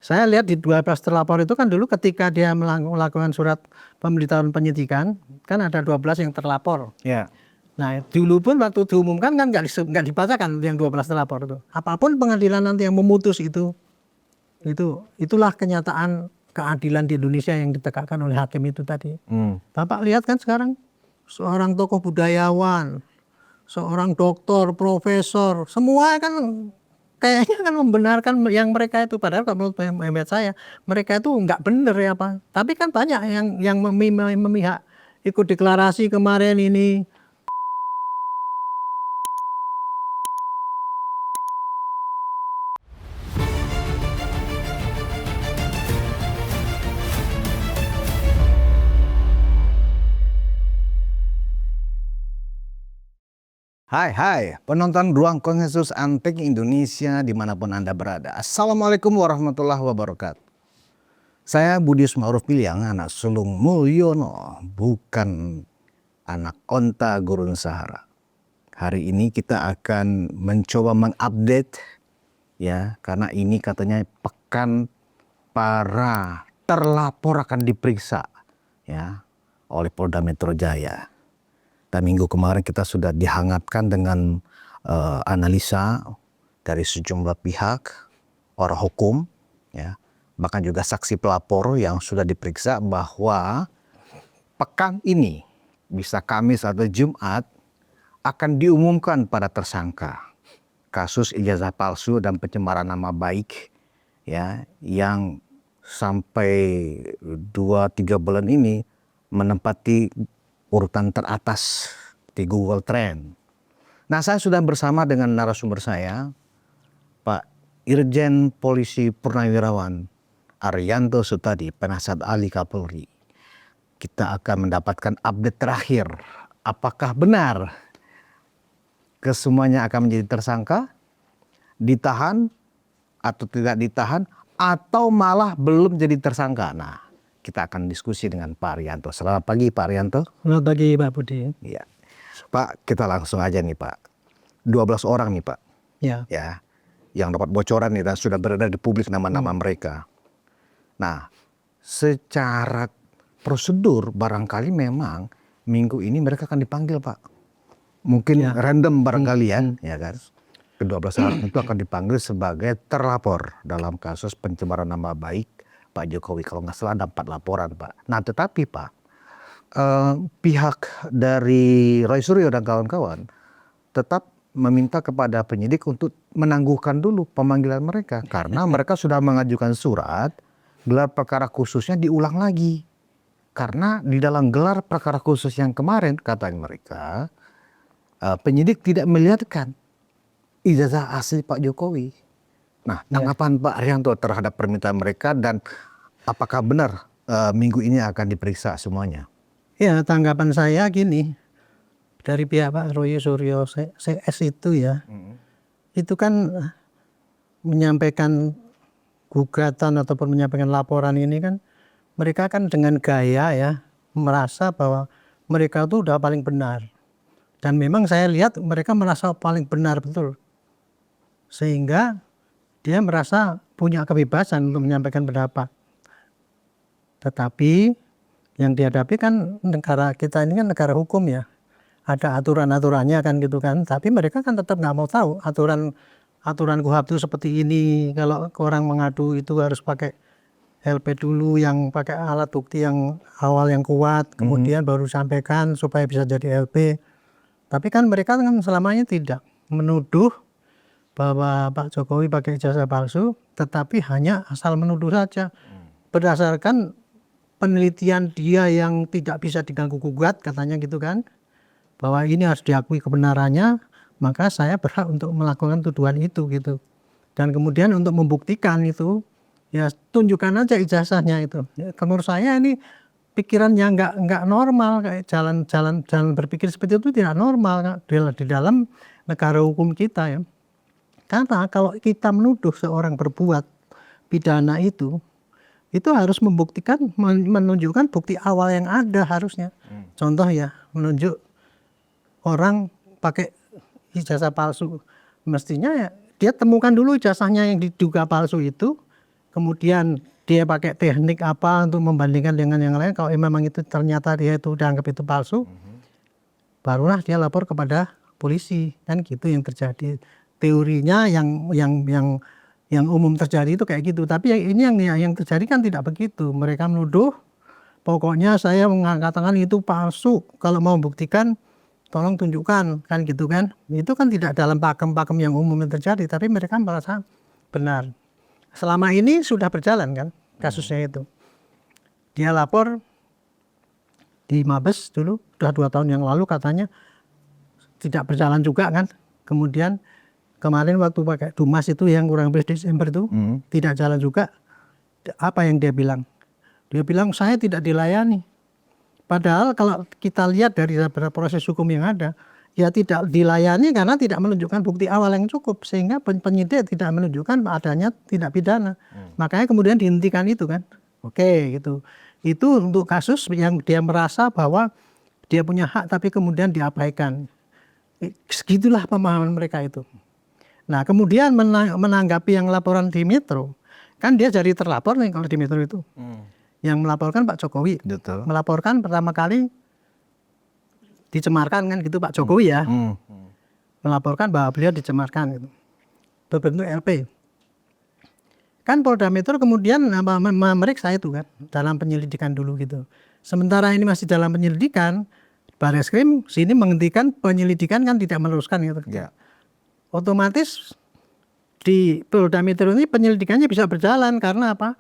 Saya lihat di 12 terlapor itu kan dulu ketika dia melakukan surat pemberitahuan penyidikan, kan ada 12 yang terlapor. Ya. Nah, dulu pun waktu diumumkan kan nggak dibacakan yang 12 terlapor itu. Apapun pengadilan nanti yang memutus itulah kenyataan keadilan di Indonesia yang ditegakkan oleh hakim itu tadi. Bapak lihat kan sekarang seorang tokoh budayawan, seorang doktor, profesor, semua kan kayaknya kan membenarkan yang mereka itu, padahal kalau menurut saya mereka itu nggak benar ya Pak. Tapi kan banyak yang memihak ikut deklarasi kemarin ini. Hai penonton Ruang Konsensus Antik Indonesia dimanapun Anda berada. Assalamualaikum warahmatullahi wabarakatuh. Saya Budi Ismauruf Piliang, anak sulung Mulyono, bukan anak onta gurun Sahara. Hari ini kita akan mencoba mengupdate ya, karena ini katanya pekan para terlapor akan diperiksa ya oleh Polda Metro Jaya. Dan minggu kemarin kita sudah dihangatkan dengan analisa dari sejumlah pihak, orang hukum, ya, bahkan juga saksi pelapor yang sudah diperiksa bahwa pekan ini, bisa Kamis atau Jumat, akan diumumkan para tersangka kasus ijazah palsu dan pencemaran nama baik ya, yang sampai 2-3 bulan ini menempati urutan teratas di Google Trend. Nah, saya sudah bersama dengan narasumber saya, Pak Irjen Polisi Purnawirawan Arianto Sutadi, Penasihat Ahli Kapolri. Kita akan mendapatkan update terakhir. Apakah benar kesemuanya akan menjadi tersangka, ditahan atau tidak ditahan, atau malah belum jadi tersangka? Nah, kita akan diskusi dengan Pak Arianto. Selamat pagi Pak Arianto. Selamat pagi Pak Budi. Ya. Pak, kita langsung aja nih Pak. 12 orang nih Pak. Ya. Ya. Yang dapat bocoran nih dan sudah beredar di publik nama-nama mereka. Nah, secara prosedur barangkali memang minggu ini mereka akan dipanggil Pak. Mungkin random barangkali ya kan. Ke-12 orang itu akan dipanggil sebagai terlapor dalam kasus pencemaran nama baik Pak Jokowi. Kalau nggak salah ada 4 laporan Pak. Nah tetapi Pak, pihak dari Roy Suryo dan kawan-kawan tetap meminta kepada penyidik untuk menangguhkan dulu pemanggilan mereka. Karena mereka sudah mengajukan surat, gelar perkara khususnya diulang lagi. Karena di dalam gelar perkara khusus yang kemarin, kata mereka, penyidik tidak melihatkan ijazah asli Pak Jokowi. Nah, tanggapan Pak Arianto terhadap permintaan mereka dan apakah benar minggu ini akan diperiksa semuanya? Ya, tanggapan saya gini, dari pihak Pak Roy Suryo CS itu ya, itu kan menyampaikan gugatan ataupun menyampaikan laporan ini kan, mereka kan dengan gaya ya, merasa bahwa mereka itu udah paling benar. Dan memang saya lihat mereka merasa paling benar betul. Sehingga dia merasa punya kebebasan untuk menyampaikan pendapat. Tetapi yang dihadapi kan negara kita ini kan negara hukum ya. Ada aturan-aturannya kan gitu kan. Tapi mereka kan tetap nggak mau tahu aturan KUHP itu seperti ini. Kalau orang mengadu itu harus pakai LP dulu, yang pakai alat bukti yang awal yang kuat. Kemudian baru sampaikan supaya bisa jadi LP. Tapi kan mereka kan selamanya tidak menuduh bahwa Pak Jokowi pakai ijazah palsu, tetapi hanya asal menuduh saja. Berdasarkan penelitian dia yang tidak bisa diganggu gugat, katanya gitu kan, bahwa ini harus diakui kebenarannya, maka saya berhak untuk melakukan tuduhan itu gitu. Dan kemudian untuk membuktikan itu, ya tunjukkan aja ijazahnya itu. Ya, menurut saya ini pikirannya nggak normal, kayak jalan berpikir seperti itu tidak normal di dalam negara hukum kita ya. Karena kalau kita menuduh seorang berbuat pidana itu harus membuktikan, menunjukkan bukti awal yang ada harusnya. Contoh ya, menunjuk orang pakai ijazah palsu, mestinya ya dia temukan dulu ijazahnya yang diduga palsu itu, kemudian dia pakai teknik apa untuk membandingkan dengan yang lain. Kalau memang itu ternyata dia itu dianggap itu palsu, barulah dia lapor kepada polisi, kan gitu yang terjadi. Teorinya yang umum terjadi itu kayak gitu. Tapi yang terjadi kan tidak begitu. Mereka menuduh, pokoknya saya mengatakan itu palsu. Kalau mau buktikan, tolong tunjukkan, kan gitu kan. Itu kan tidak dalam pakem-pakem yang umum yang terjadi, tapi mereka merasa benar. Selama ini sudah berjalan kan kasusnya itu. Dia lapor di Mabes dulu, sudah 2 tahun yang lalu katanya tidak berjalan juga kan. Kemudian kemarin waktu pakai Dumas itu yang kurang lebih Desember itu tidak jalan juga. Apa yang dia bilang? Dia bilang saya tidak dilayani. Padahal kalau kita lihat dari proses hukum yang ada, ya tidak dilayani karena tidak menunjukkan bukti awal yang cukup, sehingga penyidik tidak menunjukkan adanya tindak pidana. Makanya kemudian dihentikan itu kan. Oke gitu. Itu untuk kasus yang dia merasa bahwa dia punya hak tapi kemudian diabaikan. Segitulah pemahaman mereka itu. Nah kemudian menanggapi yang laporan di Metro, kan dia jadi terlapor nih kalau di Metro itu. Yang melaporkan Pak Jokowi. Betul. Melaporkan pertama kali dicemarkan kan gitu Pak Jokowi ya. Melaporkan bahwa beliau dicemarkan gitu. Berbentuk LP. Kan Polda Metro kemudian memeriksa itu kan dalam penyelidikan dulu gitu. Sementara ini masih dalam penyelidikan, Barreskrim sini menghentikan penyelidikan kan tidak meneruskan gitu. Ya. Otomatis di Polda Metro ini penyelidikannya bisa berjalan karena apa?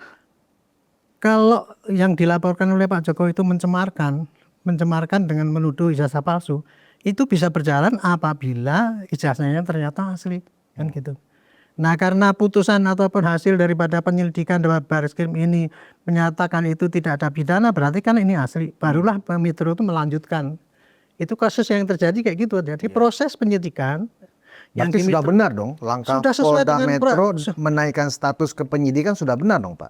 Kalau yang dilaporkan oleh Pak Jokowi itu mencemarkan dengan menuduh ijazah palsu, itu bisa berjalan apabila ijazahnya ternyata asli kan gitu. Nah karena putusan ataupun hasil daripada penyelidikan dari Barreskrim ini menyatakan itu tidak ada pidana, berarti kan ini asli. Barulah Metro itu melanjutkan. Itu kasus yang terjadi kayak gitu. Jadi proses penyidikan Berarti sudah benar dong langkah Polda Metro menaikkan status ke penyidikan sudah benar dong Pak?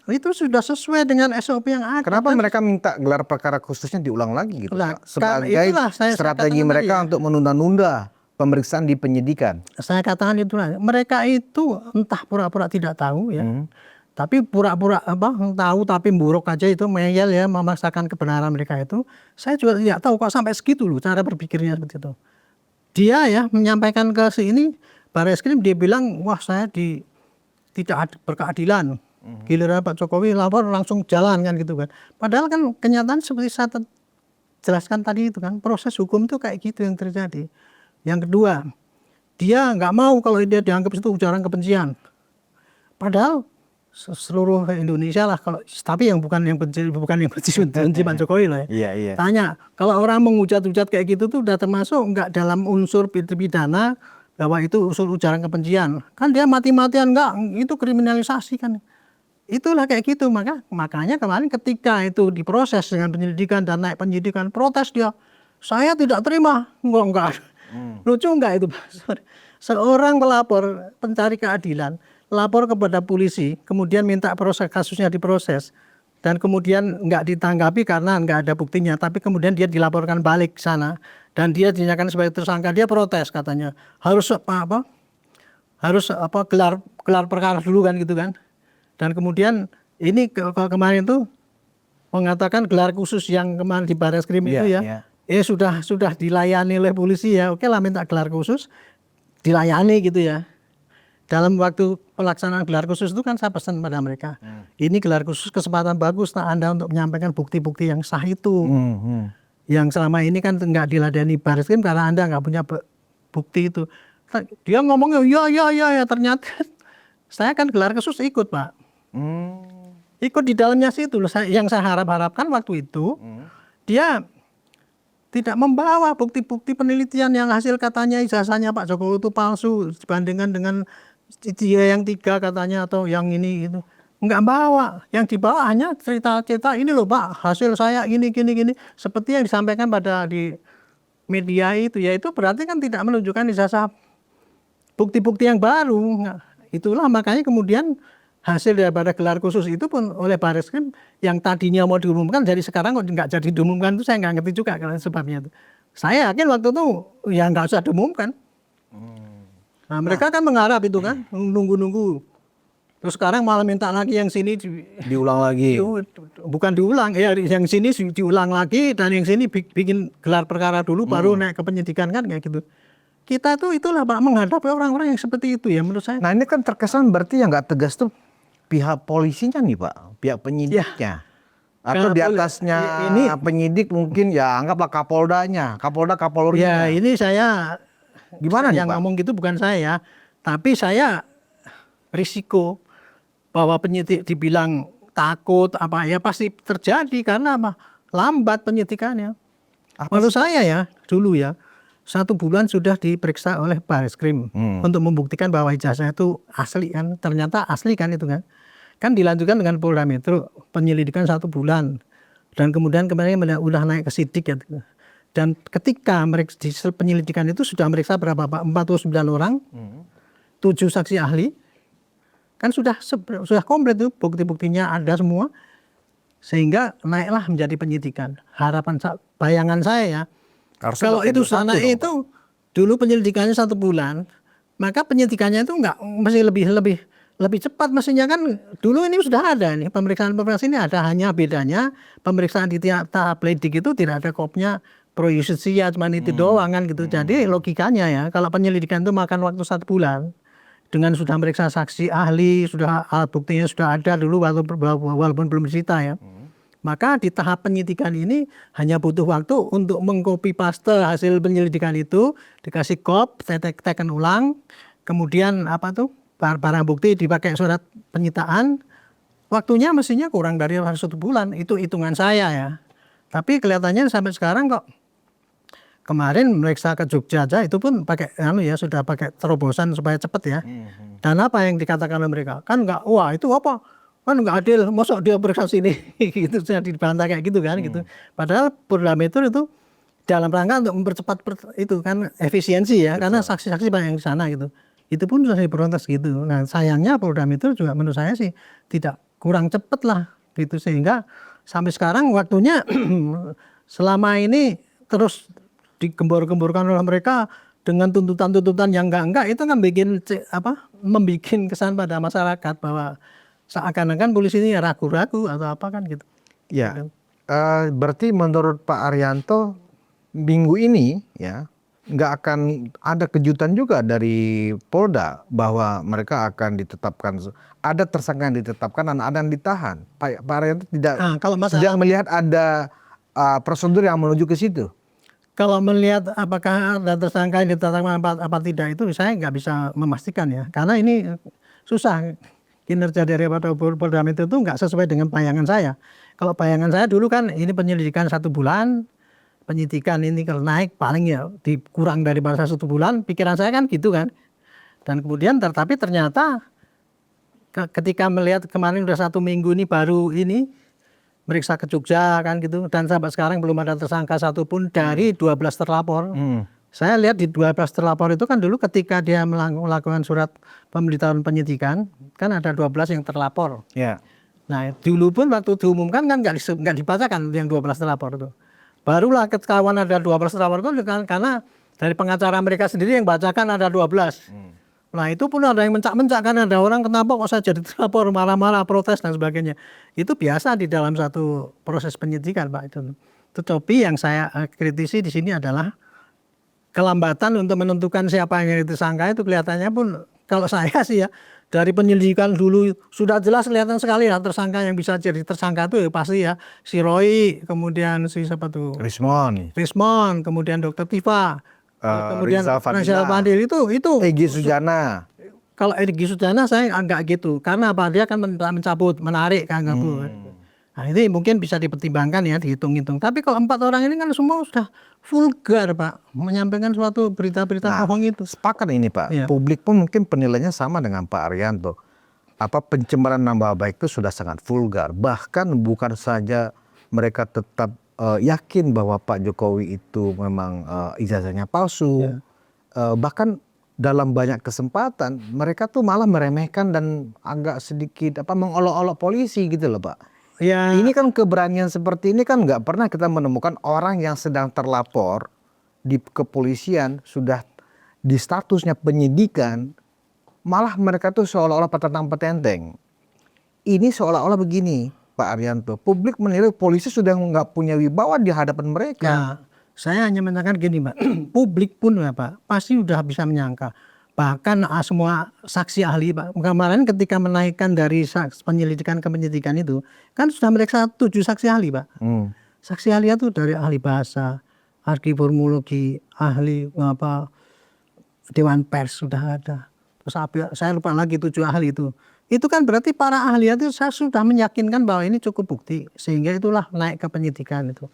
Itu sudah sesuai dengan SOP yang ada. Kenapa mereka minta gelar perkara khususnya diulang lagi gitu Pak? Sebagai strategi mereka untuk menunda-nunda pemeriksaan di penyidikan. Saya katakan itulah. Mereka itu entah pura-pura tidak tahu ya. Tapi pura-pura tahu tapi buruk aja itu meyel ya memaksakan kebenaran mereka itu. Saya juga tidak tahu kok sampai segitu loh cara berpikirnya seperti itu. Dia ya menyampaikan ke sini Barreskrim dia bilang wah saya tidak berkeadilan. Giliran Pak Jokowi lapor langsung jalan kan gitu kan. Padahal kan kenyataan seperti saya jelaskan tadi itu kan proses hukum itu kayak gitu yang terjadi. Yang kedua, dia nggak mau kalau dia dianggap itu ujaran kebencian. Padahal seluruh Indonesia lah kalau tapi yang bukan yang benci Pak Jokowi loh ya. Iya. Tanya kalau orang menghujat-hujat kayak gitu tuh udah termasuk nggak dalam unsur pidana bahwa itu unsur ujaran kebencian. Kan dia mati-matian nggak itu kriminalisasi kan. Itulah kayak gitu makanya kemarin ketika itu diproses dengan penyelidikan dan naik penyidikan protes dia saya tidak terima enggak lucu enggak itu seorang pelapor pencari keadilan lapor kepada polisi kemudian minta proses kasusnya diproses dan kemudian enggak ditanggapi karena enggak ada buktinya tapi kemudian dia dilaporkan balik ke sana dan dia dinyatakan sebagai tersangka dia protes katanya harus gelar perkara dulu kan gitu kan. Dan kemudian ini kemarin itu mengatakan gelar khusus yang kemarin di Barreskrim itu ya. Sudah dilayani oleh polisi ya. Oke lah minta gelar khusus dilayani gitu ya. Dalam waktu pelaksanaan gelar khusus itu kan saya pesan pada mereka. Ini gelar khusus kesempatan bagus Anda untuk menyampaikan bukti-bukti yang sah itu. Yang selama ini kan nggak diladeni Barreskrim karena Anda nggak punya bukti itu. Dia ngomongnya ya ternyata saya kan gelar khusus ikut Pak. Ikut di dalamnya situ yang saya harapkan waktu itu dia tidak membawa bukti-bukti penelitian yang hasil katanya ijazahnya Pak Jokowi itu palsu dibandingkan dengan dia yang 3 katanya atau yang ini itu enggak bawa. Yang dibawa hanya cerita-cerita ini loh Pak hasil saya gini seperti yang disampaikan pada di media itu ya itu berarti kan tidak menunjukkan ijazah bukti-bukti yang baru. Nah, itulah makanya kemudian hasil daripada gelar khusus itu pun oleh Barreskrim yang tadinya mau diumumkan jadi sekarang kok nggak jadi diumumkan itu saya nggak ngerti juga karena sebabnya itu. Saya yakin waktu itu ya nggak usah diumumkan. Nah mereka kan mengharap itu kan nunggu-nunggu Terus sekarang malah minta lagi yang sini Diulang lagi. bukan diulang ya, yang sini diulang lagi dan yang sini bikin gelar perkara dulu baru naik ke penyidikan kan kayak gitu. Kita tuh itulah Pak menghadapi orang-orang yang seperti itu ya menurut saya. Nah ini kan terkesan berarti yang nggak tegas tuh pihak polisinya nih Pak, pihak penyidiknya. Atau di atasnya ini penyidik mungkin ya anggaplah Kapoldanya, Kapolrinya. ya ini saya Gimana nih yang Pak? ngomong gitu bukan saya, tapi saya risiko bahwa penyidik dibilang takut apa ya pasti terjadi karena apa? Lambat penyidikannya. Menurut saya ya dulu ya 1 bulan sudah diperiksa oleh Barreskrim untuk membuktikan bahwa ijazah itu asli kan, ternyata asli kan itu kan. Kan dilanjutkan dengan Polda Metro penyelidikan 1 bulan dan kemudian kemarin udah naik ke sidik ya. Dan ketika mereka di penyelidikan itu sudah meriksa berapa Pak? 49 orang, 7 saksi ahli, kan sudah komplit tuh bukti-buktinya ada semua, sehingga naiklah menjadi penyidikan. Bayangan saya ya, kalau itu sana itu dulu penyelidikannya 1 bulan, maka penyidikannya itu enggak mesti lebih cepat mestinya kan. Dulu ini sudah ada nih pemeriksaan ini ada, hanya bedanya pemeriksaan di tahap pleidik itu tidak ada kopnya pro justisia, cuma itu doang kan gitu. Jadi logikanya ya kalau penyelidikan itu makan waktu 1 bulan dengan sudah meriksa saksi ahli, sudah alat buktinya sudah ada dulu walaupun belum disita ya. Maka di tahap penyidikan ini hanya butuh waktu untuk mengcopy paste hasil penyelidikan itu, dikasih kop, tekan ulang, kemudian apa tuh barang bukti dipakai surat penyitaan, waktunya mestinya kurang dari 1 bulan. Itu hitungan saya ya. Tapi kelihatannya sampai sekarang kok, kemarin meriksa ke Jogja aja itu pun pakai sudah pakai terobosan supaya cepat ya. Dan apa yang dikatakan oleh mereka? Kan enggak, wah itu apa? Kan enggak adil, masa dia periksa sini gitu, sudah dibantah kayak gitu kan gitu. Padahal Polda Metro itu dalam rangka untuk mempercepat itu kan efisiensi ya. Betul. Karena saksi-saksi banyak yang di sana gitu. Itu pun sudah diprotes gitu. Nah sayangnya Polda Metro juga menurut saya sih tidak kurang cepat lah gitu, sehingga sampai sekarang waktunya selama ini terus digembor-gemborkan oleh mereka dengan tuntutan-tuntutan yang enggak itu kan membuat kesan pada masyarakat bahwa seakan-akan polisi ini ragu-ragu atau apa kan gitu. Ya, berarti menurut Pak Arianto minggu ini ya nggak akan ada kejutan juga dari Polda bahwa mereka akan ditetapkan, ada tersangka yang ditetapkan dan ada yang ditahan. Pak Arianto tidak melihat ada prosedur yang menuju ke situ. Kalau melihat apakah ada tersangka yang ditetapkan apa tidak itu saya nggak bisa memastikan ya, karena ini susah. Kinerja dari Polda Metro itu nggak sesuai dengan bayangan saya. Kalau bayangan saya dulu kan ini penyelidikan 1 bulan, penyidikan ini kalau naik paling ya dikurang daripada 1 bulan, pikiran saya kan gitu kan. Dan kemudian tapi ternyata ketika melihat kemarin udah 1 minggu ini baru ini meriksa ke Jogja kan gitu, dan sampai sekarang belum ada tersangka satupun dari 12 terlapor. Saya lihat di 12 terlapor itu kan dulu ketika dia melakukan surat pemberitahuan penyidikan kan ada 12 yang terlapor. Yeah. Nah dulu pun waktu diumumkan kan nggak dibacakan yang 12 terlapor itu. Barulah ketahuan ada 12 terlapor itu karena dari pengacara mereka sendiri yang bacakan ada 12. Nah itu pun ada yang mencak-mencak kan, ada orang kenapa kok saya jadi terlapor, marah-marah, protes dan sebagainya. Itu biasa di dalam satu proses penyidikan Pak itu. Tetapi yang saya kritisi di sini adalah kelambatan untuk menentukan siapa yang tersangka itu kelihatannya pun kalau saya sih ya dari penyelidikan dulu sudah jelas kelihatan sekali ya tersangka yang bisa jadi tersangka itu ya pasti ya si Roy, kemudian si siapa tuh Rismon, kemudian Dr. Tifa, kemudian Rizal Fadil itu Egy Sujana. Kalau Egy Sujana saya enggak gitu karena apa, dia kan mencabut, menarik kan Nah ini mungkin bisa dipertimbangkan ya, dihitung-hitung. Tapi kalau 4 orang ini kan semua sudah vulgar Pak, menyampaikan suatu berita-berita bohong itu. Sepakat ini Pak, ya. Publik pun mungkin penilainya sama dengan Pak Arianto. Pencemaran nama baik itu sudah sangat vulgar. Bahkan bukan saja mereka tetap yakin bahwa Pak Jokowi itu memang ijazahnya palsu. Ya. Bahkan dalam banyak kesempatan mereka tuh malah meremehkan dan agak sedikit mengolok-olok polisi gitu loh Pak. Ya. Ini kan keberanian seperti ini kan nggak pernah kita menemukan orang yang sedang terlapor di kepolisian sudah di statusnya penyidikan malah mereka tuh seolah-olah petentang-petenteng. Ini seolah-olah begini, Pak Arianto. Publik menilai polisi sudah nggak punya wibawa di hadapan mereka. Ya, saya hanya menyatakan gini, Pak. Publik pun ya, Pak, pasti sudah bisa menyangka. Bahkan semua saksi ahli, Pak. Kemarin ketika menaikkan dari penyelidikan ke penyidikan itu, kan sudah meriksa 7 saksi ahli, Pak. Saksi ahli itu dari ahli bahasa, ahli formologi, ahli dewan pers sudah ada. Terus saya lupa lagi 7 ahli itu. Itu kan berarti para ahli itu saya sudah meyakinkan bahwa ini cukup bukti, sehingga itulah naik ke penyidikan itu.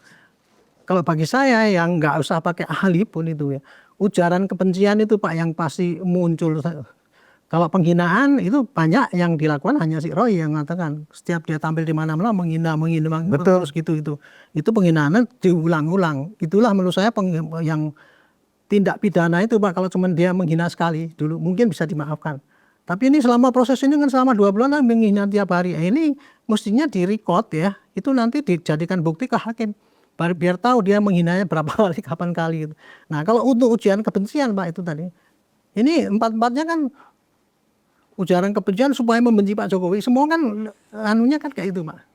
Kalau bagi saya yang nggak usah pakai ahli pun itu ya, ujaran kebencian itu Pak yang pasti muncul. Kalau penghinaan itu banyak yang dilakukan, hanya si Roy yang mengatakan setiap dia tampil di mana-mana menghina Betul. terus gitu itu penghinaan diulang-ulang. Itulah menurut saya yang tindak pidana itu Pak. Kalau cuma dia menghina sekali dulu mungkin bisa dimaafkan. Tapi ini selama proses ini kan selama 2 bulan menghina tiap hari. Ini mestinya direcord ya. Itu nanti dijadikan bukti ke hakim. Biar tahu dia menghinanya berapa kali, kapan kali. Gitu. Nah kalau untuk ujaran kebencian Pak itu tadi. Ini 4-4-nya kan ujaran kebencian supaya membenci Pak Jokowi. Semua kan anunya kan kayak itu Pak.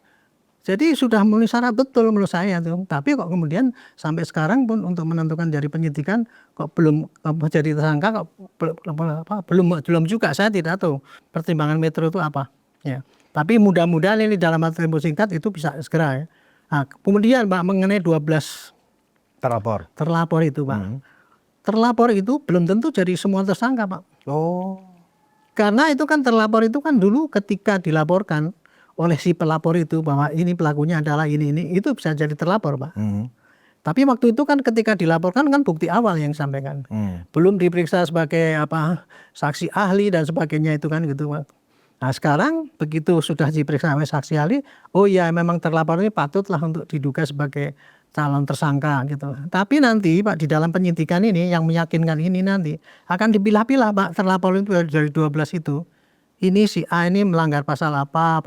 Jadi sudah memenuhi syarat betul menurut saya tuh. Tapi kok kemudian sampai sekarang pun untuk menentukan dari penyidikan kok belum jadi tersangka kok belum juga, saya tidak tahu pertimbangan Metro itu apa. Ya. Tapi mudah-mudahan ini dalam waktu tempo singkat itu bisa segera ya. Nah, kemudian Pak mengenai 12 terlapor itu Pak. Terlapor itu belum tentu jadi semua tersangka Pak. Oh. Karena itu kan terlapor itu kan dulu ketika dilaporkan oleh si pelapor itu bahwa ini pelakunya adalah ini itu bisa jadi terlapor Pak. Tapi waktu itu kan ketika dilaporkan kan bukti awal yang disampaikan. Belum diperiksa sebagai saksi ahli dan sebagainya itu kan gitu Pak. Nah sekarang begitu sudah diperiksa oleh saksi ahli, oh ya memang terlapor ini patutlah untuk diduga sebagai calon tersangka gitu. Tapi nanti Pak di dalam penyidikan ini yang meyakinkan ini nanti akan dipilah-pilah Pak terlapor itu dari 12 itu. Ini si A ini melanggar pasal apa,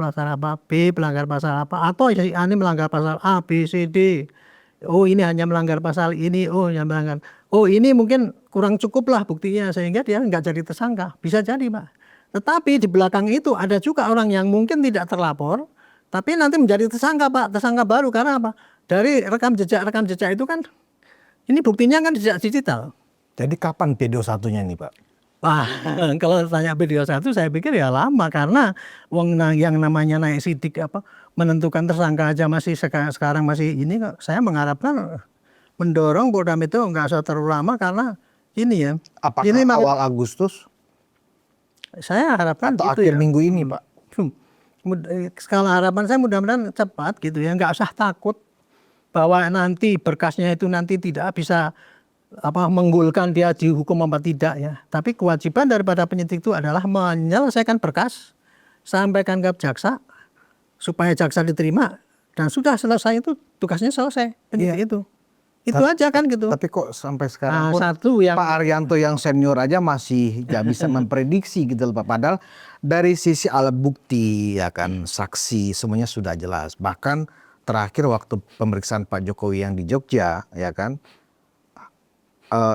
B melanggar pasal apa, atau si A ini melanggar pasal A, B, C, D. Oh ini hanya melanggar pasal ini, oh yang melanggar. Oh ini mungkin kurang cukup lah buktinya sehingga dia nggak jadi tersangka. Bisa jadi Pak. Tetapi di belakang itu ada juga orang yang mungkin tidak terlapor, tapi nanti menjadi tersangka Pak, tersangka baru karena apa? Dari rekam jejak itu kan, ini buktinya kan jejak digital. Jadi kapan P21-nya nih Pak? Wah, kalau tanya P21 saya pikir ya lama karena yang namanya naik sidik menentukan tersangka aja masih sekarang masih ini kok. Saya mengharapkan mendorong Polda Metro nggak usah terlalu lama karena ini ya. Apakah ini awal Agustus? Saya harapkan atau gitu akhir ya. minggu ini Pak? Skala harapan saya mudah-mudahan cepat gitu ya, nggak usah takut bahwa nanti berkasnya itu nanti tidak bisa menggolkan dia dihukum apa tidak ya. Tapi kewajiban daripada penyidik itu adalah menyelesaikan berkas, sampaikan ke jaksa supaya jaksa diterima dan sudah selesai itu tugasnya selesai penyidik itu. Itu aja kan gitu. Tapi kok sampai sekarang pun Pak Arianto yang senior aja masih nggak bisa memprediksi gitu loh Pak. Padahal dari sisi alat bukti ya kan saksi semuanya sudah jelas. Bahkan terakhir waktu pemeriksaan Pak Jokowi yang di Jogja ya kan.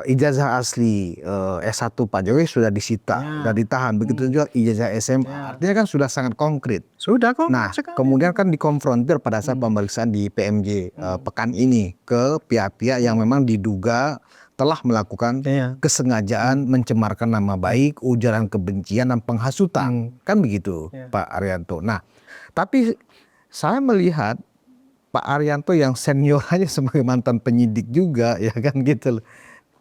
Ijazah asli S1 Pak Jokowi sudah disita dan ditahan. Begitu juga ijazah SMA. Artinya kan sudah sangat konkret. Sudah kok. Nah, kemudian kan dikonfrontir pada saat pemeriksaan di PMJ pekan ini ke pihak-pihak yang memang diduga telah melakukan kesengajaan mencemarkan nama baik, ujaran kebencian dan penghasutan. Kan begitu Pak Arianto. Nah, tapi saya melihat Pak Arianto yang senior aja sebagai mantan penyidik juga ya kan gitu loh.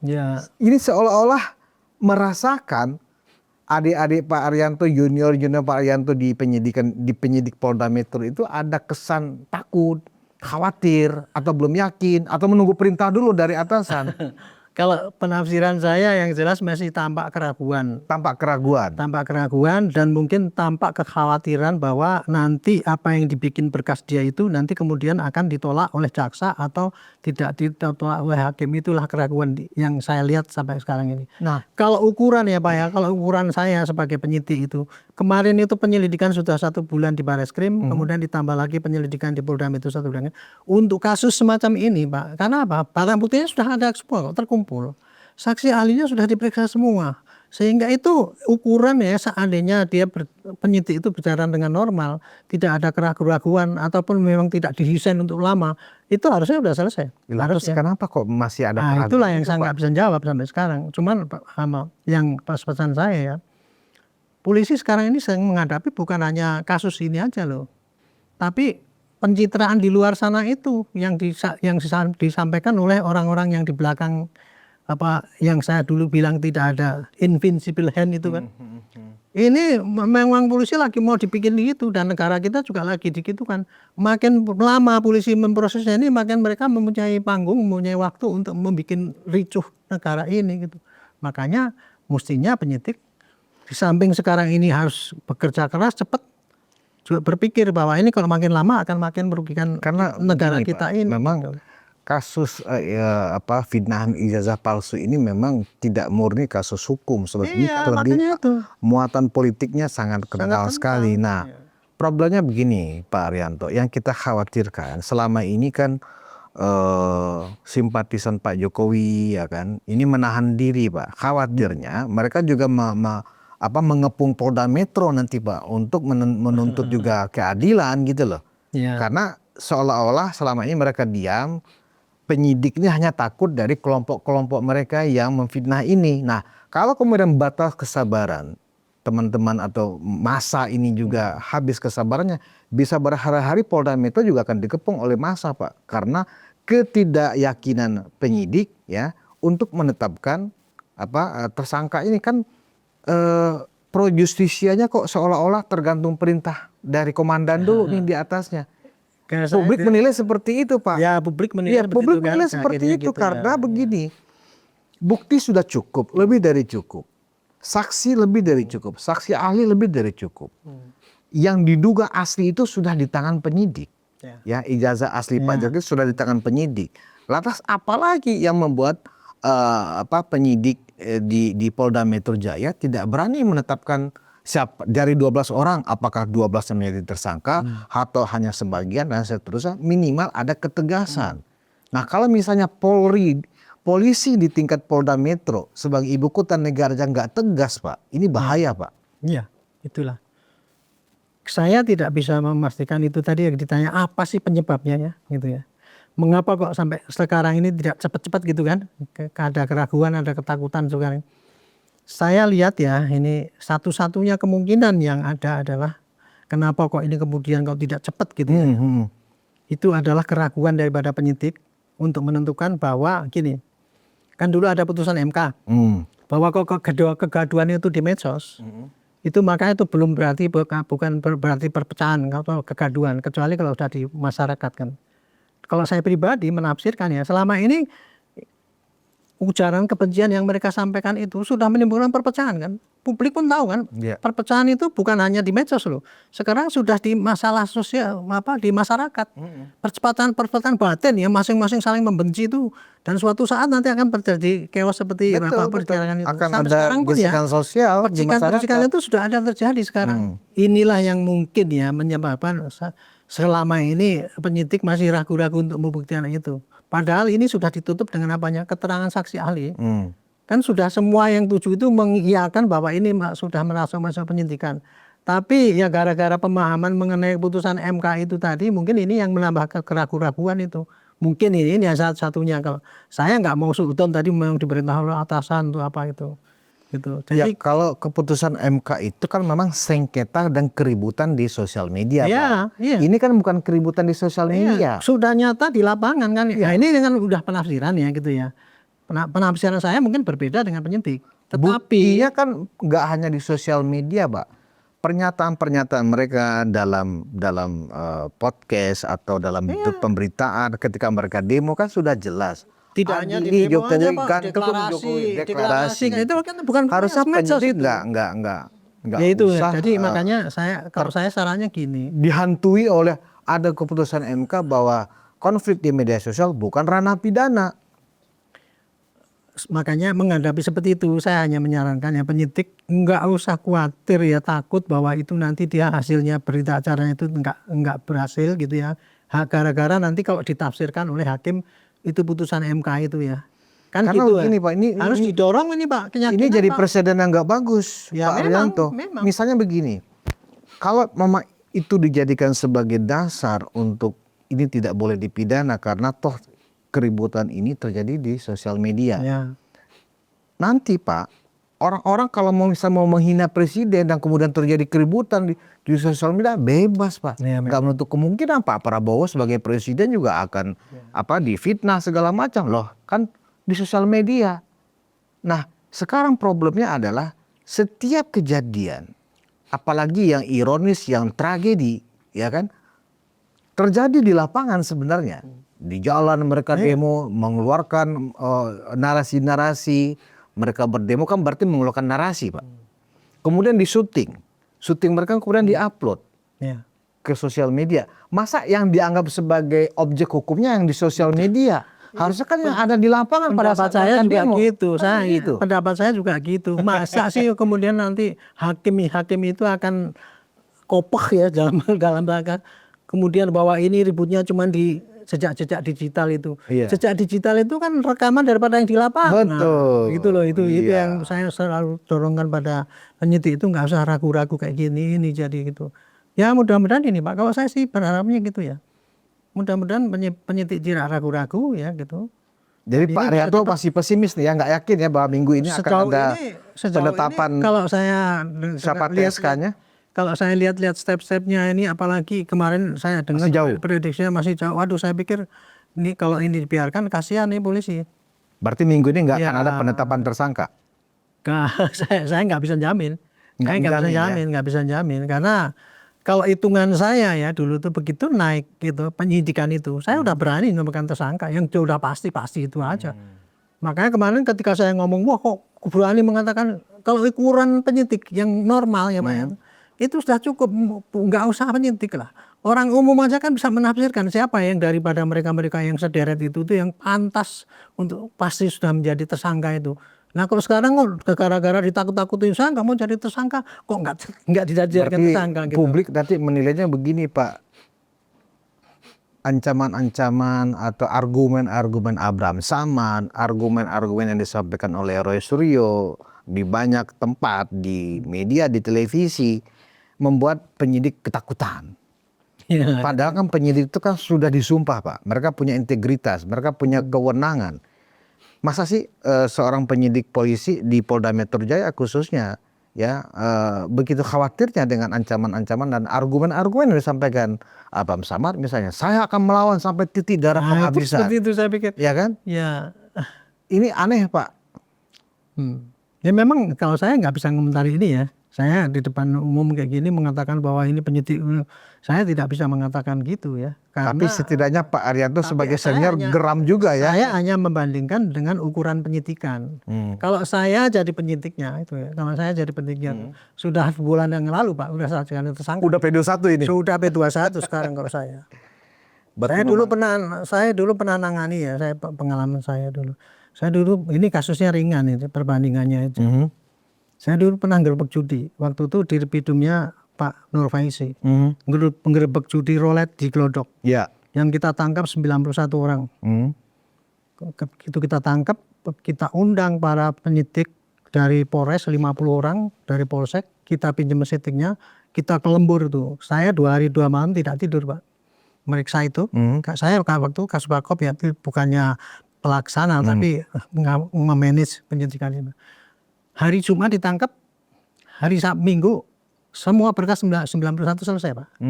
Ya. Ini seolah-olah merasakan adik-adik Pak Arianto, junior Pak Arianto di penyidik Polda Metro itu ada kesan takut, khawatir, atau belum yakin, atau menunggu perintah dulu dari atasan. Kalau penafsiran saya yang jelas masih tampak keraguan. Tampak keraguan. Tampak keraguan dan mungkin tampak kekhawatiran bahwa nanti apa yang dibikin berkas dia itu nanti kemudian akan ditolak oleh jaksa atau tidak ditolak oleh hakim. Itulah keraguan yang saya lihat sampai sekarang ini. Nah, kalau ukuran ya Pak ya, kalau ukuran saya sebagai penyidik itu, kemarin itu penyelidikan sudah 1 bulan di Barreskrim, kemudian ditambah lagi penyelidikan di Polda Metro 1 bulan. Untuk kasus semacam ini Pak, karena apa? Barang buktinya sudah ada semua kok, terkumpul. Saksi ahlinya sudah diperiksa semua. Sehingga itu ukuran ya, seandainya penyidik itu berjalan dengan normal, tidak ada keraguan-keraguan ataupun memang tidak didesain untuk lama, itu harusnya sudah selesai. Terus kenapa kok masih ada Nah, keraguan itulah yang itu, saya Pak? nggak bisa jawab sampai sekarang. Cuman yang pesan saya ya, polisi sekarang ini sedang menghadapi bukan hanya kasus ini aja loh, tapi pencitraan di luar sana itu yang disampaikan oleh orang-orang yang di belakang yang saya dulu bilang tidak ada invincible hand itu kan. Ini memang polisi lagi mau dibikin gitu, dan negara kita juga lagi gitu kan. Makin lama polisi memprosesnya ini, makin mereka mempunyai panggung, mempunyai waktu untuk membuat ricuh negara ini gitu. Makanya mestinya penyidik di samping sekarang ini harus bekerja keras cepat, juga berpikir bahwa ini kalau makin lama akan makin merugikan Karena negara begini, kita Pak, ini. memang kasus fitnahan ijazah palsu ini memang tidak murni kasus hukum, sebetulnya Iya, lebih makanya itu. muatan politiknya sangat kental sekali. Nah, problemnya begini, Pak Arianto, yang kita khawatirkan selama ini kan simpatisan Pak Jokowi ya kan, ini menahan diri, Pak. Khawatirnya mereka juga mengepung Polda Metro nanti, Pak, untuk menuntut juga keadilan gitu loh. Ya. Karena seolah-olah selama ini mereka diam, penyidik ini hanya takut dari kelompok-kelompok mereka yang memfitnah ini. Nah, kalau kemudian batas kesabaran teman-teman atau massa ini juga habis kesabarannya, bisa berhari-hari Polda Metro juga akan dikepung oleh massa, Pak. Karena ketidakyakinan penyidik ya untuk menetapkan tersangka ini kan pro justisianya kok seolah-olah tergantung perintah dari komandan dulu nih di atasnya. Publik menilai seperti itu, Pak. Ya, publik menilai seperti itu karena begini, bukti sudah cukup, lebih dari cukup, saksi lebih dari cukup, saksi ahli lebih dari cukup. Yang diduga asli itu sudah di tangan penyidik, ya ijazah asli Pak Jokowi sudah di tangan penyidik. Lantas apalagi yang membuat penyidik di Polda Metro Jaya tidak berani menetapkan siapa dari 12 orang, apakah 12 yang menjadi tersangka atau hanya sebagian dan seterusnya, minimal ada ketegasan. Nah, kalau misalnya polisi di tingkat Polda Metro sebagai ibu kota negara yang nggak tegas, Pak, ini bahaya, Pak. Iya, itulah. Saya tidak bisa memastikan itu tadi yang ditanya apa sih penyebabnya ya, gitu ya. Mengapa kok sampai sekarang ini tidak cepat-cepat gitu kan? Ada keraguan, ada ketakutan sekarang. Saya lihat ya, ini satu-satunya kemungkinan yang ada adalah kenapa kok ini kemudian kok tidak cepat gitu ya. Itu adalah keraguan daripada penyidik untuk menentukan bahwa gini, kan dulu ada putusan MK bahwa kok kegaduhan itu di medsos, itu makanya itu belum berarti bukan berarti perpecahan atau kegaduhan, kecuali kalau sudah di masyarakat kan. Kalau saya pribadi menafsirkan ya, selama ini ujaran kebencian yang mereka sampaikan itu sudah menimbulkan perpecahan kan. Publik pun tahu kan, perpecahan itu bukan hanya di medsos loh. Sekarang sudah di masalah sosial, di masyarakat. Percepatan batin ya, masing-masing saling membenci itu, dan suatu saat nanti akan terjadi chaos seperti perjalanan itu. Akan sampai ada sekarang pun ya, sosial di masyarakat. percikan itu sudah ada terjadi sekarang. Inilah yang mungkin ya menyebabkan selama ini penyidik masih ragu-ragu untuk membuktikan itu. Padahal ini sudah ditutup dengan keterangan saksi ahli. Kan sudah semua yang 7 itu mengiyakan bahwa ini sudah masuk penyidikan. Tapi ya gara-gara pemahaman mengenai putusan MK itu tadi, mungkin ini yang menambah keraguan itu. Mungkin ini satu-satunya. Kalau saya nggak mau suudon tadi memang diperintah oleh atasan untuk apa itu. Gitu. Jadi kalau keputusan MK itu kan memang sengketa dan keributan di sosial media, Pak. Iya. Ini kan bukan keributan di sosial media. Sudah nyata di lapangan kan. Ya ini dengan udah penafsiran ya gitu ya. Penafsiran saya mungkin berbeda dengan penyidik. Tetapi buktinya kan nggak hanya di sosial media, Pak. Pernyataan-pernyataan mereka dalam podcast atau dalam bentuk pemberitaan ketika mereka demo kan sudah jelas. Tidak hanya di demo aja, Pak, deklarasi itu kan bukan harusnya medsos penyidik itu. Nggak Ya itu usah, jadi makanya kalau saya sarannya gini. Dihantui oleh ada keputusan MK bahwa konflik di media sosial bukan ranah pidana. Makanya menghadapi seperti itu saya hanya menyarankan ya penyidik nggak usah khawatir ya, takut bahwa itu nanti dia hasilnya berita acaranya itu nggak berhasil gitu ya. Gara-gara nanti kalau ditafsirkan oleh hakim itu putusan MK itu ya. Kan Karena gitu begini Pak, harus didorong ini Pak keyakinan ini jadi Pak. presiden yang nggak bagus Ya, Pak memang, Arianto. memang. Misalnya begini, kalau memang itu dijadikan sebagai dasar untuk ini tidak boleh dipidana karena toh keributan ini terjadi di sosial media. Ya. Nanti Pak, orang-orang kalau mau menghina presiden dan kemudian terjadi keributan di sosial media bebas Pak. Ya, Nggak menutup kemungkinan Pak Prabowo sebagai presiden juga akan difitnah segala macam loh kan di sosial media. Nah sekarang problemnya adalah setiap kejadian, apalagi yang ironis, yang tragedi, ya kan, terjadi di lapangan sebenarnya. Di jalan mereka demo, mengeluarkan narasi-narasi. Mereka berdemo kan berarti mengeluarkan narasi Pak. Kemudian di syuting mereka kemudian diupload ke sosial media. Masa yang dianggap sebagai objek hukumnya yang di sosial media? Harusnya kan yang ada di lapangan pada Pendapat saat saya mereka juga demo. gitu, Gitu. pendapat saya juga gitu. Masa sih kemudian nanti hakim itu akan kopeh ya dalam rangka kemudian bahwa ini ributnya cuma di jejak digital itu. Iya. Jejak digital itu kan rekaman daripada yang di lapangan. Betul. Gitu loh, itu Iya. yang saya selalu dorongkan pada penyidik itu nggak usah ragu-ragu kayak gini ini jadi gitu. Ya mudah-mudahan ini Pak, kalau saya sih berharapnya gitu ya. Mudah-mudahan penyidik tidak ragu-ragu ya gitu. Jadi Ini Pak Arianto masih pesimis nih ya, nggak yakin ya bahwa minggu ini akan ada penetapan kalau saya siapa lihat TSK-nya? kalau saya lihat step-stepnya ini, apalagi kemarin saya dengar Masih jauh. prediksinya masih jauh. Waduh, saya pikir ini kalau ini dibiarkan kasihan nih polisi. Berarti minggu ini nggak Ya. akan ada penetapan tersangka? Saya nggak bisa jamin. Saya Nggak nggak bisa jamin karena kalau hitungan saya ya dulu tuh begitu naik gitu penyidikan itu, saya udah berani menetapkan tersangka yang sudah pasti itu aja. Makanya kemarin ketika saya ngomong, wah kok berani mengatakan kalau ukuran penyidik yang normal ya Pak ya, itu sudah cukup, nggak usah penyidik lah. Orang umum aja kan bisa menafsirkan siapa yang daripada mereka-mereka yang sederet itu tuh yang pantas untuk pasti sudah menjadi tersangka itu. Nah kalau sekarang kok gara-gara ditakut-takutin saya nggak mau jadi tersangka, kok nggak dijadikan tersangka gitu. Publik nanti menilainya begini Pak, ancaman-ancaman atau argumen-argumen Abraham Samad, argumen-argumen yang disampaikan oleh Roy Suryo di banyak tempat, di media, di televisi, membuat penyidik ketakutan. Ya. Padahal kan penyidik itu kan sudah disumpah Pak, mereka punya integritas, mereka punya kewenangan. Masa sih seorang penyidik polisi di Polda Metro Jaya khususnya ya begitu khawatirnya dengan ancaman-ancaman dan argumen-argumen yang disampaikan Abraham Samad misalnya, saya akan melawan sampai titik darah penghabisan. Seperti itu saya pikir. Ya kan? Ya. Ini aneh Pak. Ya memang kalau saya nggak bisa komentari ini ya. Saya di depan umum kayak gini mengatakan bahwa ini penyidik, saya tidak bisa mengatakan gitu ya. Karena Tapi setidaknya Pak Arianto sebagai senior geram juga ya. saya hanya membandingkan dengan ukuran penyidikan. Kalau saya jadi penyidiknya itu ya, kalau saya jadi penyidiknya sudah bulan yang lalu Pak, udah saya jadi tersangka. Udah P21 ini. Sudah P21 sekarang kalau saya. Saya dulu pernah nangani ya, pengalaman saya dulu. Saya dulu ini kasusnya ringan itu perbandingannya itu. Saya dulu pernah ngerebek judi. Waktu itu di Repidumnya Pak Nur Faisi. Ngerebek judi roulette di Glodok. Ya. Yang kita tangkap 91 orang. Itu kita tangkap, kita undang para penyidik dari Polres 50 orang, dari Polsek, kita pinjam mesinnya, kita ke lembur itu. Saya 2 hari 2 malam tidak tidur Pak. Meriksa itu. Saya waktu Kasubagkop ya, bukannya pelaksana tapi nge-manage penyidikan itu. Hari Jumat ditangkap, hari Minggu semua berkas 91 selesai Pak.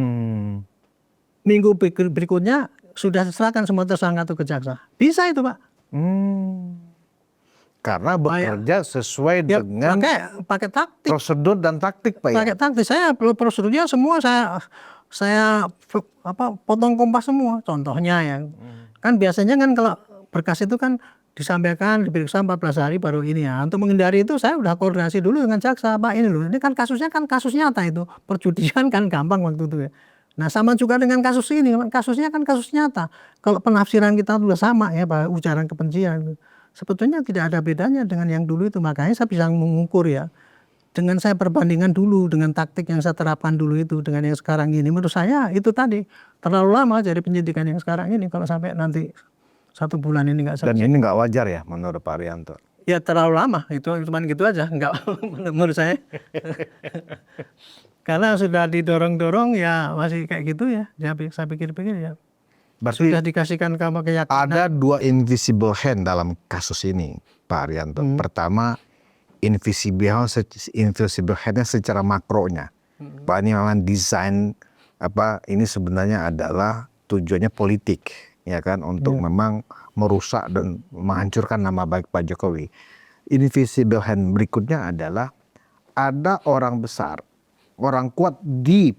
Minggu berikutnya sudah diserahkan semua tersangka itu ke jaksa. Bisa itu Pak. Karena bekerja sesuai dengan pakai taktik. Prosedur dan taktik Pak ya. Pakai taktik. Saya prosedurnya semua saya potong kompas semua. Contohnya ya. Kan biasanya kan kalau berkas itu kan disampaikan diperiksa 14 hari baru ini ya. Untuk menghindari itu saya udah koordinasi dulu dengan jaksa Pak ini loh. Ini kan kasus nyata itu. Perjudian kan gampang waktu itu ya. Nah sama juga dengan kasus ini. Kasusnya kan kasus nyata. Kalau penafsiran kita sudah sama ya Pak, ujaran kebencian. Sebetulnya tidak ada bedanya dengan yang dulu itu. Makanya saya bisa mengukur ya. Dengan saya perbandingan dulu dengan taktik yang saya terapkan dulu itu dengan yang sekarang ini. Menurut saya itu tadi terlalu lama jadi penyidikan yang sekarang ini. Kalau sampai nanti 1 bulan ini nggak Dan selesai. ini nggak wajar ya menurut Pak Arianto. Ya terlalu lama, itu cuman gitu aja, nggak menurut saya. Karena sudah didorong-dorong ya masih kayak gitu ya. Saya pikir-pikir ya Berarti sudah dikasihkan kamu keyakinan. ada 2 invisible hand dalam kasus ini, Pak Arianto. Pertama, invisible handnya secara makronya. Pak, ini memang desain ini sebenarnya adalah tujuannya politik, ya kan, untuk memang merusak dan menghancurkan nama baik Pak Jokowi. Invisible hand berikutnya adalah ada orang besar, orang kuat di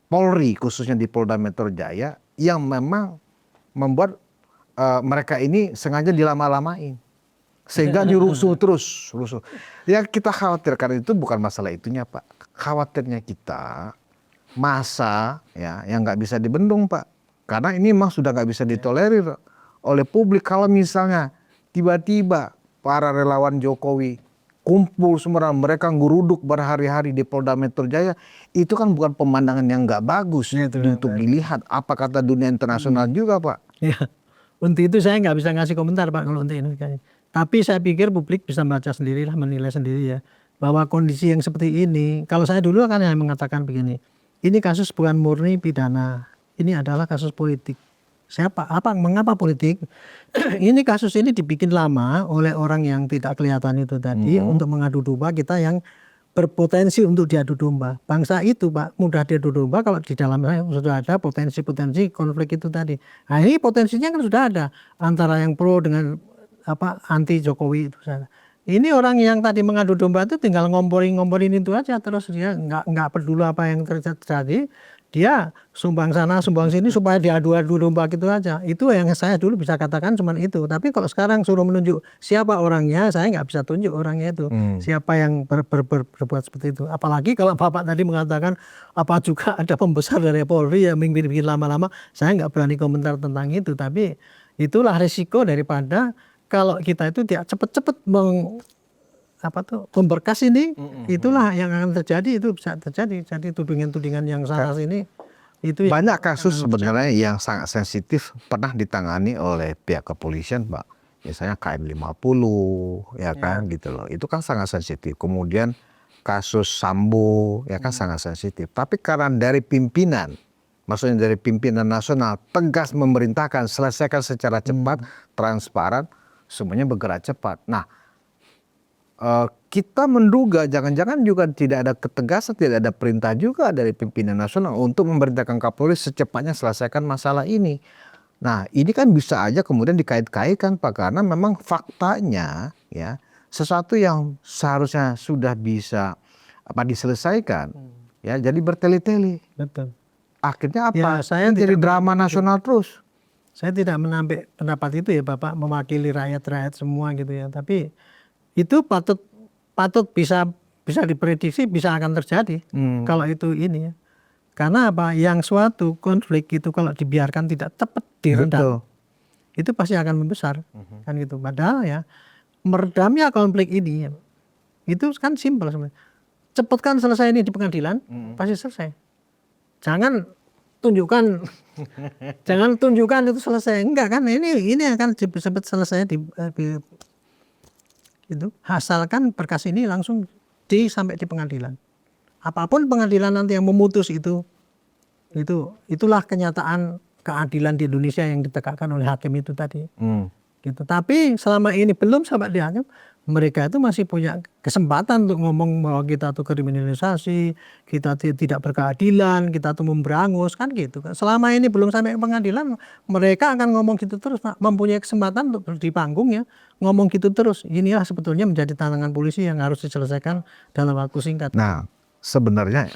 Polri, khususnya di Polda Metro Jaya, yang memang membuat mereka ini sengaja dilama-lamain. Sehingga dirusuh terus, rusuh. Yang kita khawatirkan itu bukan masalah itunya, Pak. Khawatirnya kita masa ya yang nggak bisa dibendung, Pak. Karena ini memang sudah nggak bisa ditolerir oleh publik. Kalau misalnya tiba-tiba para relawan Jokowi kumpul semua, mereka nguruduk berhari-hari di Polda Metro Jaya, itu kan bukan pemandangan yang nggak bagus untuk dilihat. Apa kata dunia internasional juga, Pak? Ya, untuk itu saya nggak bisa ngasih komentar Pak kalau untuk ini. Tapi saya pikir publik bisa baca sendiri lah, menilai sendiri ya. Bahwa kondisi yang seperti ini, kalau saya dulu kan yang mengatakan begini, ini kasus bukan murni pidana, ini adalah kasus politik. Mengapa politik? Ini kasus ini dibikin lama oleh orang yang tidak kelihatan itu tadi untuk mengadu domba kita yang berpotensi untuk diadu domba. Bangsa itu Pak mudah diadu domba kalau di dalamnya sudah ada potensi-potensi konflik itu tadi. Nah ini potensinya kan sudah ada antara yang pro dengan anti Jokowi itu sana. Ini orang yang tadi mengadu domba itu tinggal ngomporin itu aja, terus dia nggak peduli apa yang terjadi. Dia sumbang sana sumbang sini supaya diadu-adu domba gitu aja. Itu yang saya dulu bisa katakan cuman itu. Tapi kalau sekarang suruh menunjuk siapa orangnya, saya nggak bisa tunjuk orangnya itu. Siapa yang berbuat seperti itu. Apalagi kalau Bapak tadi mengatakan apa juga ada pembesar dari Polri yang bikin lama-lama, saya nggak berani komentar tentang itu. Tapi itulah risiko daripada kalau kita itu tidak cepat-cepat memberkas ini, itulah yang akan terjadi, itu bisa terjadi. Jadi tudingan-tudingan yang salah ini itu banyak kasus sebenarnya yang sangat sensitif pernah ditangani oleh pihak kepolisian, Pak. Misalnya KM50 ya kan gitu loh. Itu kan sangat sensitif. Kemudian kasus Sambo ya kan sangat sensitif. Tapi karena dari pimpinan, maksudnya dari pimpinan nasional tegas memerintahkan selesaikan secara cepat, transparan, semuanya bergerak cepat. Nah, kita menduga jangan-jangan juga tidak ada ketegasan, tidak ada perintah juga dari pimpinan nasional untuk memerintahkan Kapolri secepatnya selesaikan masalah ini. Nah, ini kan bisa aja kemudian dikait-kaitkan Pak, karena memang faktanya ya sesuatu yang seharusnya sudah bisa diselesaikan ya jadi bertele-tele. betul. Akhirnya Ya, saya jadi tidak drama nasional terus. Saya tidak menampik pendapat itu ya Bapak, mewakili rakyat-rakyat semua gitu ya. Tapi itu patut bisa diprediksi bisa akan terjadi kalau itu ini ya. Karena yang suatu konflik itu kalau dibiarkan tidak tepat diredam, itu pasti akan membesar kan gitu. Padahal ya meredamnya konflik ini itu kan simpel sebenarnya. Cepatkan selesai ini di pengadilan, pasti selesai. Jangan tunjukkan itu selesai, enggak kan, ini akan cepat selesai itu asalkan berkas ini langsung sampai di pengadilan. Apapun pengadilan nanti yang memutus itulah kenyataan keadilan di Indonesia yang ditegakkan oleh hakim itu tadi. Gitu. Tapi selama ini belum sampai di hakim, mereka itu masih punya kesempatan untuk ngomong bahwa kita tuh kriminalisasi, kita tidak berkeadilan, kita tuh memberangus kan gitu. Selama ini belum sampai ke pengadilan, mereka akan ngomong gitu terus, mempunyai kesempatan untuk di panggung ya ngomong gitu terus. Inilah sebetulnya menjadi tantangan polisi yang harus diselesaikan dalam waktu singkat. Nah, sebenarnya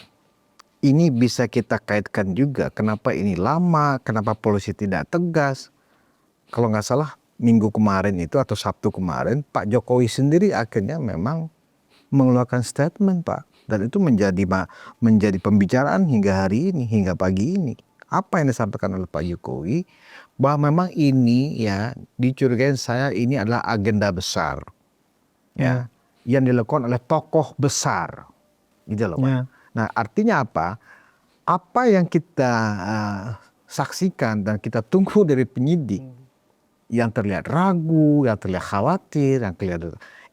ini bisa kita kaitkan juga kenapa ini lama, kenapa polisi tidak tegas. Kalau nggak salah minggu kemarin itu atau Sabtu kemarin, Pak Jokowi sendiri akhirnya memang mengeluarkan statement, Pak. Dan itu menjadi pembicaraan hingga hari ini, hingga pagi ini. Apa yang disampaikan oleh Pak Jokowi, bahwa memang ini ya dicurigai saya ini adalah agenda besar. Ya, yang dilakukan oleh tokoh besar. Gitu loh, Pak. Nah, artinya apa? Apa yang kita saksikan dan kita tunggu dari penyidik, yang terlihat ragu, yang terlihat khawatir,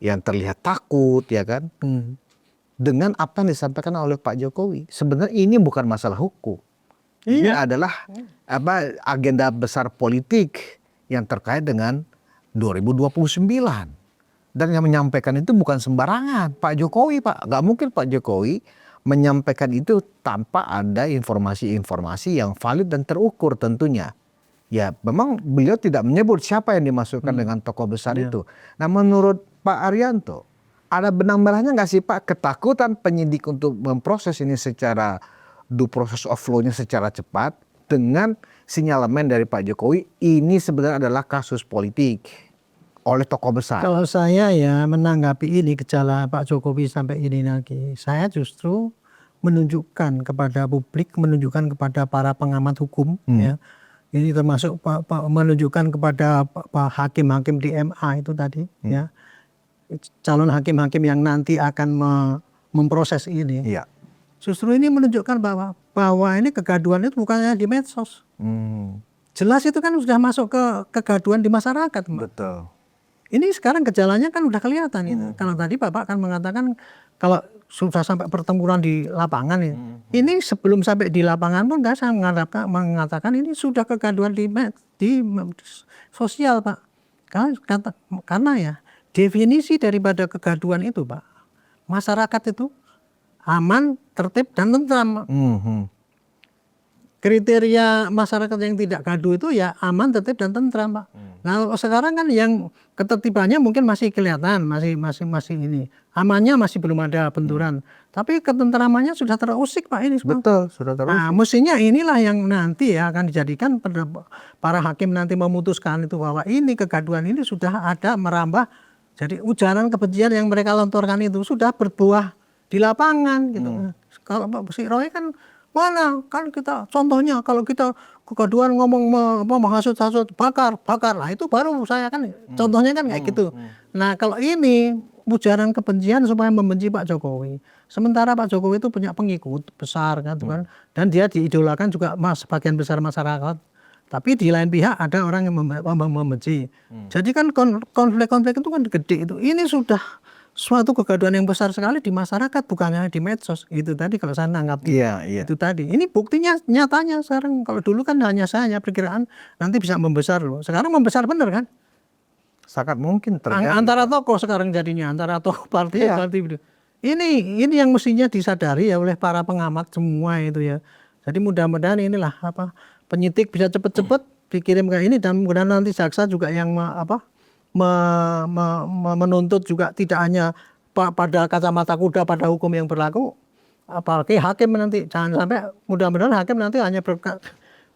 yang terlihat takut, ya kan? Dengan apa yang disampaikan oleh Pak Jokowi. Sebenarnya ini bukan masalah hukum. Ini adalah agenda besar politik yang terkait dengan 2029. Dan yang menyampaikan itu bukan sembarangan. Pak Jokowi, Pak. Nggak mungkin Pak Jokowi menyampaikan itu tanpa ada informasi-informasi yang valid dan terukur tentunya. Ya memang beliau tidak menyebut siapa yang dimasukkan dengan tokoh besar itu. Nah menurut Pak Arianto, ada benang merahnya nggak sih Pak ketakutan penyidik untuk memproses ini secara due process of law-nya secara cepat dengan sinyalemen dari Pak Jokowi ini sebenarnya adalah kasus politik oleh tokoh besar. Kalau saya ya menanggapi ini gejala Pak Jokowi sampai ini lagi, saya justru menunjukkan kepada publik, menunjukkan kepada para pengamat hukum, ya, ini termasuk menunjukkan kepada hakim-hakim di MA itu tadi, ya, calon hakim-hakim yang nanti akan memproses ini. Justru ini menunjukkan bahwa ini kegaduhan itu bukannya di medsos. Jelas itu kan sudah masuk ke kegaduhan di masyarakat, Mbak. Betul. Ini sekarang gejalanya kan udah kelihatan itu. Kalau tadi Bapak kan mengatakan kalau sudah sampai pertempuran di lapangan ya. Ini sebelum sampai di lapangan pun saya mengatakan ini sudah kegaduhan di sosial, Pak. Karena ya definisi daripada kegaduhan itu, Pak, masyarakat itu aman, tertib dan tentram. Kriteria masyarakat yang tidak gaduh itu ya aman, tertib dan tentram, Pak. Nah sekarang kan yang ketertibannya mungkin masih kelihatan, masih ini. Amannya masih belum ada benturan. Tapi ketentramannya sudah terusik, Pak, ini. Betul, sudah terusik. Nah mestinya inilah yang nanti ya akan dijadikan para hakim nanti memutuskan itu bahwa ini kegaduhan ini sudah ada merambah. Jadi ujaran kebencian yang mereka lontarkan itu sudah berbuah di lapangan gitu. Kalau Pak Roy kan mana kan kita contohnya kalau kita kegaduhan ngomong menghasut-hasut bakar lah itu baru saya kan contohnya kan kayak gitu. Nah kalau ini ujaran kebencian supaya membenci Pak Jokowi, sementara Pak Jokowi itu punya pengikut besar kan, dan dia diidolakan juga sebagian besar masyarakat. Tapi di lain pihak ada orang yang membenci. Jadi kan konflik-konflik itu kan gede itu. Ini sudah suatu kegaduhan yang besar sekali di masyarakat, bukan hanya di medsos. Itu tadi kalau saya nanggap itu tadi. Ini buktinya nyatanya sekarang. Kalau dulu kan hanya perkiraan nanti bisa membesar loh. Sekarang membesar bener kan? Sangat mungkin terjadi. Antara tokoh sekarang jadinya, antara tokoh partai partai. Ini yang mestinya disadari ya oleh para pengamat semua itu ya. Jadi mudah-mudahan inilah penyidik bisa cepat-cepat dikirim ke ini dan mudah-mudahan nanti jaksa juga yang menuntut juga tidak hanya pada kacamata kuda pada hukum yang berlaku, apalagi hakim nanti jangan sampai mudah-mudahan hakim nanti hanya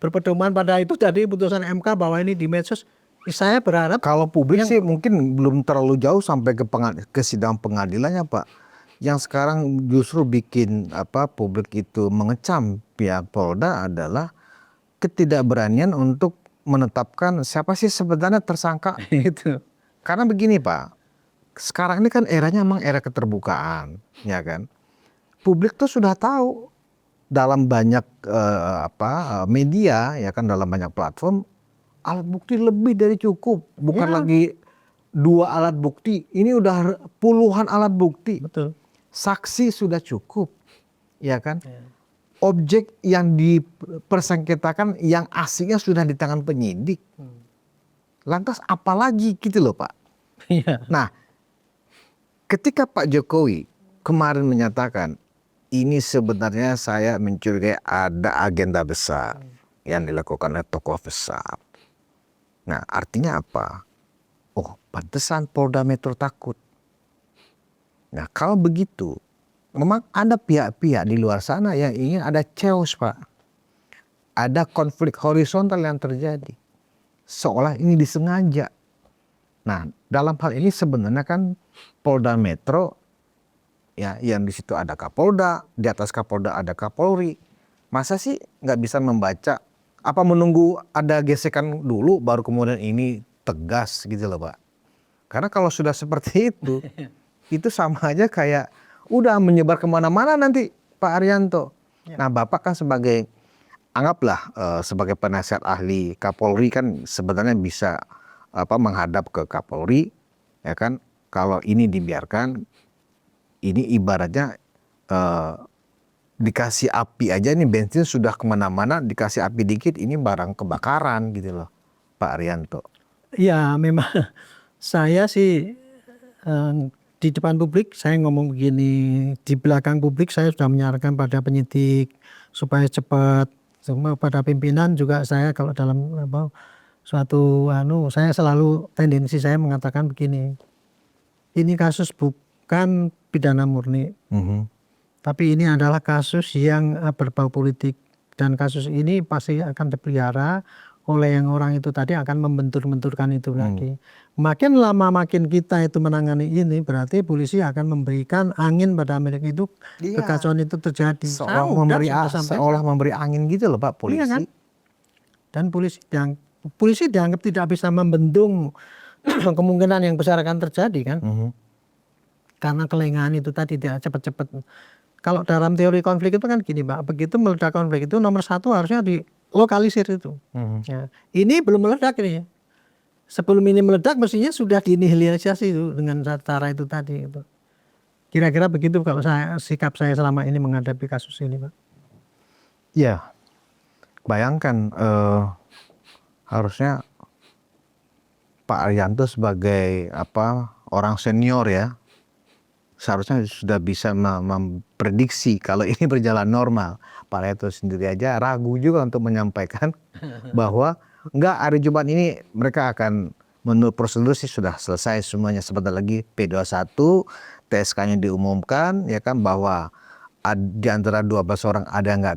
berpedoman pada itu tadi putusan MK bahwa ini di medsos. Saya berharap kalau publik sih mungkin belum terlalu jauh sampai ke sidang pengadilannya, Pak. Yang sekarang justru bikin publik itu mengecam pihak Polda adalah ketidakberanian untuk menetapkan siapa sih sebenarnya tersangka itu. Karena begini Pak, sekarang ini kan eranya memang era keterbukaan, ya kan. Publik tuh sudah tahu dalam banyak media, ya kan, dalam banyak platform, alat bukti lebih dari cukup. Bukan lagi 2 alat bukti, ini udah puluhan alat bukti. Betul. Saksi sudah cukup, ya kan. Objek yang dipersengketakan yang aslinya sudah di tangan penyidik. Lantas apalagi gitu loh Pak. Nah ketika Pak Jokowi kemarin menyatakan ini sebenarnya saya mencurigai ada agenda besar yang dilakukan oleh tokoh besar. Nah artinya apa? Oh pantesan Polda Metro takut. Nah kalau begitu memang ada pihak-pihak di luar sana yang ingin ada chaos Pak. Ada konflik horizontal yang terjadi. Seolah ini disengaja. Nah dalam hal ini sebenarnya kan Polda Metro, ya yang di situ ada Kapolda, di atas Kapolda ada Kapolri. Masa sih nggak bisa membaca? Apa menunggu ada gesekan dulu baru kemudian ini tegas gitu loh Pak? Karena kalau sudah seperti itu sama aja kayak udah menyebar kemana-mana nanti Pak Arianto. Nah Bapak kan sebagai anggaplah sebagai penasihat ahli Kapolri kan sebenarnya bisa menghadap ke Kapolri, ya kan? Kalau ini dibiarkan, ini ibaratnya dikasih api aja nih, bensin sudah kemana-mana, dikasih api dikit ini barang kebakaran gitu loh, Pak Arianto. Ya memang saya sih di depan publik saya ngomong begini, di belakang publik saya sudah menyarankan pada penyidik supaya cepat, semua pada pimpinan juga saya kalau dalam suatu saya selalu tendensi saya mengatakan begini, ini kasus bukan pidana murni, tapi ini adalah kasus yang berbau politik, dan kasus ini pasti akan dipelihara oleh yang orang itu tadi, akan membentur-benturkan itu lagi. Makin lama makin kita itu menangani ini, berarti polisi akan memberikan angin pada mereka itu, kekacauan itu terjadi. Seolah memberi angin gitu loh Pak, polisi. Iya kan? Dan polisi dianggap tidak bisa membendung kemungkinan yang besar akan terjadi kan. Karena kelengahan itu tadi tidak cepat-cepat. Kalau dalam teori konflik itu kan gini Pak, begitu meledak konflik itu nomor satu harusnya dilokalisir itu. Ya. Ini belum meledak ini. Sebelum ini meledak mestinya sudah dinihilisasi itu dengan cara itu tadi. Itu. Kira-kira begitu kalau sikap saya selama ini menghadapi kasus ini Pak. Ya, bayangkan harusnya Pak Arianto sebagai orang senior ya, seharusnya sudah bisa memprediksi kalau ini berjalan normal. Pak Arianto sendiri aja ragu juga untuk menyampaikan bahwa enggak, hari Jumat ini mereka akan, menurut prosedur sih sudah selesai semuanya, sebentar lagi P21, TSK-nya diumumkan ya kan, bahwa di antara 12 orang ada nggak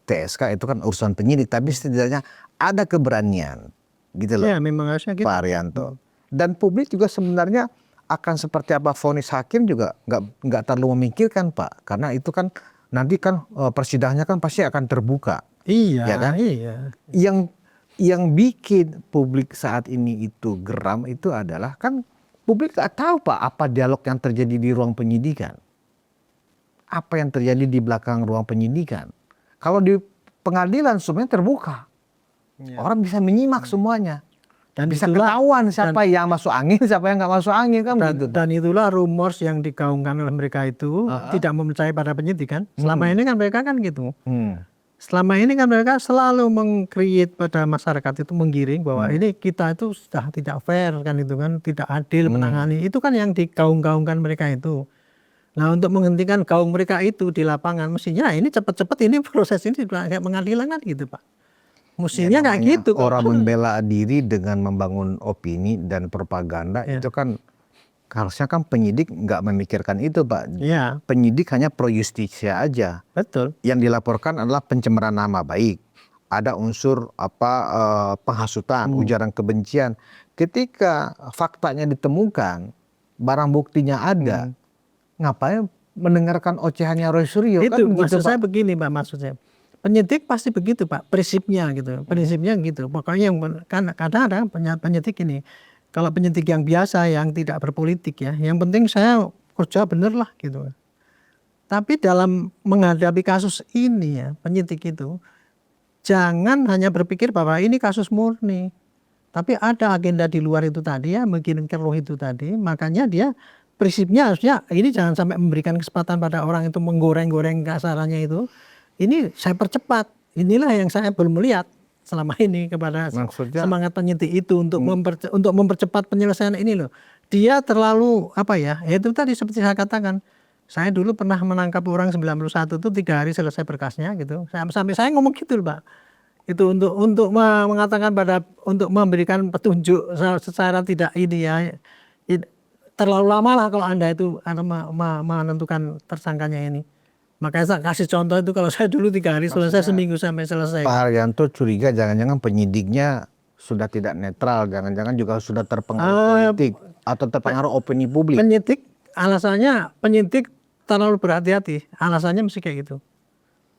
TSK itu kan urusan penyidik, tapi setidaknya ada keberanian gitu loh. Ya, memang harusnya gitu. Pak Arianto. Dan publik juga sebenarnya akan seperti apa vonis hakim juga nggak terlalu memikirkan Pak, karena itu kan nanti kan persidangannya kan pasti akan terbuka. Iya, ya kan? Iya. Yang bikin publik saat ini itu geram itu adalah kan publik nggak tahu Pak apa dialog yang terjadi di ruang penyidikan, apa yang terjadi di belakang ruang penyidikan. Kalau di pengadilan semuanya terbuka, orang bisa menyimak semuanya. Dan bisa ketahuan siapa yang masuk angin, siapa yang nggak masuk angin kan begitu. Dan itulah rumors yang digaungkan oleh mereka itu tidak mempercayai pada penyidik kan. Selama ini kan mereka kan gitu. Selama ini kan mereka selalu meng-create pada masyarakat itu, menggiring bahwa ini kita itu sudah tidak fair kan, itu kan tidak adil menangani. Itu kan yang digaung-gaungkan mereka itu. Nah, untuk menghentikan gaung mereka itu di lapangan, mestinya ini cepat-cepat ini proses ini kayak pengadilan kan gitu Pak. Mestinya nggak gitu. Orang membela diri dengan membangun opini dan propaganda itu kan harusnya kan penyidik nggak memikirkan itu Pak. Ya. Penyidik hanya pro justisia aja. Betul. Yang dilaporkan adalah pencemaran nama baik. Ada unsur penghasutan, ujaran kebencian. Ketika faktanya ditemukan, barang buktinya ada, ngapain mendengarkan ocehannya Roy Suryo? Itu kan maksud gitu, saya Pak. begini Pak, maksudnya. Penyidik pasti begitu Pak, prinsipnya gitu. Prinsipnya gitu. Pokoknya kan kadang-kadang penyidik ini, kalau penyidik yang biasa yang tidak berpolitik ya, yang penting saya kerja bener lah gitu. Tapi dalam menghadapi kasus ini ya, penyidik itu jangan hanya berpikir bahwa ini kasus murni. Tapi ada agenda di luar itu tadi ya, bikin keruh itu tadi. Makanya dia prinsipnya harusnya ini jangan sampai memberikan kesempatan pada orang itu menggoreng-goreng kasarannya itu. Ini saya percepat. Inilah yang saya belum melihat selama ini kepada semangat penyidik itu untuk mempercepat penyelesaian ini loh. Dia terlalu itu tadi seperti saya katakan. Saya dulu pernah menangkap orang 91 itu 3 hari selesai berkasnya gitu. Sampai saya ngomong gitu loh Pak. Itu untuk mengatakan untuk memberikan petunjuk secara tidak ini ya. Terlalu lama lah kalau Anda itu menentukan tersangkanya ini. Makanya saya kasih contoh itu, kalau saya dulu 3 hari selesai, seminggu sampai selesai. Pak Arianto curiga jangan-jangan penyidiknya sudah tidak netral, jangan-jangan juga sudah terpengaruh politik atau terpengaruh opini publik. Alasannya penyidik terlalu berhati-hati, alasannya mesti kayak gitu.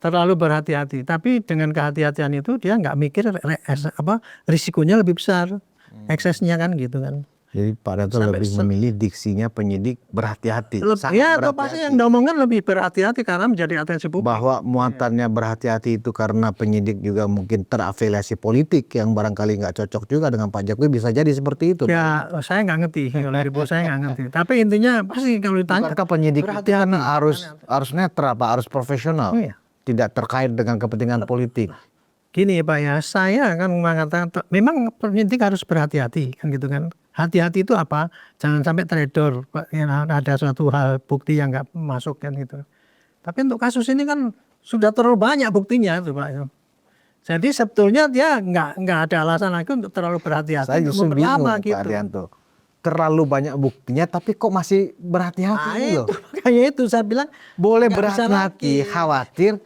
Terlalu berhati-hati, tapi dengan kehati-hatian itu dia nggak mikir risikonya lebih besar, eksesnya kan gitu kan. Jadi Pak Arianto lebih memilih diksinya penyidik berhati-hati. Ya, itu pasti yang diomongkan lebih berhati-hati karena menjadi atensi publik. Bahwa muatannya berhati-hati itu karena penyidik juga mungkin terafiliasi politik yang barangkali nggak cocok juga dengan Pak Jokowi, bisa jadi seperti itu. Ya, saya nggak ngerti. Kalau dari bos saya nggak ngerti. Tapi intinya pasti kalau ditanya. Bukankah penyidik itu kan harus netral, Pak, harus profesional, tidak terkait dengan kepentingan politik. Gini Pak ya, saya kan mengatakan memang penyidik harus berhati-hati kan gitu kan. Hati-hati itu apa? Jangan sampai teledor, ada suatu hal bukti yang nggak masuk kan gitu. Tapi untuk kasus ini kan sudah terlalu banyak buktinya itu Pak. Jadi sebetulnya dia nggak ada alasan lagi untuk terlalu berhati-hati. Saya justru bingung Pak Arianto. Terlalu banyak buktinya tapi kok masih berhati-hati loh. Makanya itu saya bilang boleh berhati-hati, khawatir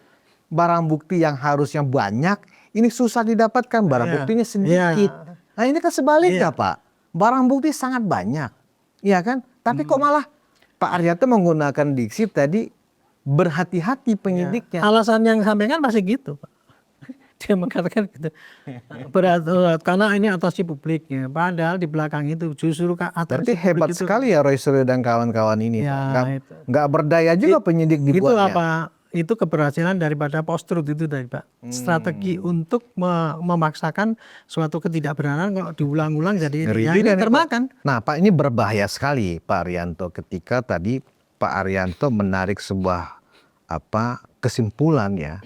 barang bukti yang harusnya banyak ini susah didapatkan, barang buktinya sedikit. Nah ini kan sebaliknya Pak. Barang bukti sangat banyak, ya kan? Tapi kok malah Pak Arianto menggunakan diksi tadi berhati-hati penyidiknya. Alasan yang sampaikan masih gitu, Pak. Dia mengatakan gitu. Karena ini atensi publik ya. Padahal di belakang itu justru berarti hebat sekali ya Roy Suryo dan kawan-kawan ini. Nggak berdaya juga penyidik dibuatnya. Itu apa? Itu keberhasilan daripada post-truth itu tadi Pak. Strategi untuk memaksakan suatu ketidakbenaran kalau diulang-ulang jadi termakan. Nah Pak, ini berbahaya sekali Pak Arianto ketika tadi Pak Arianto menarik sebuah kesimpulan ya.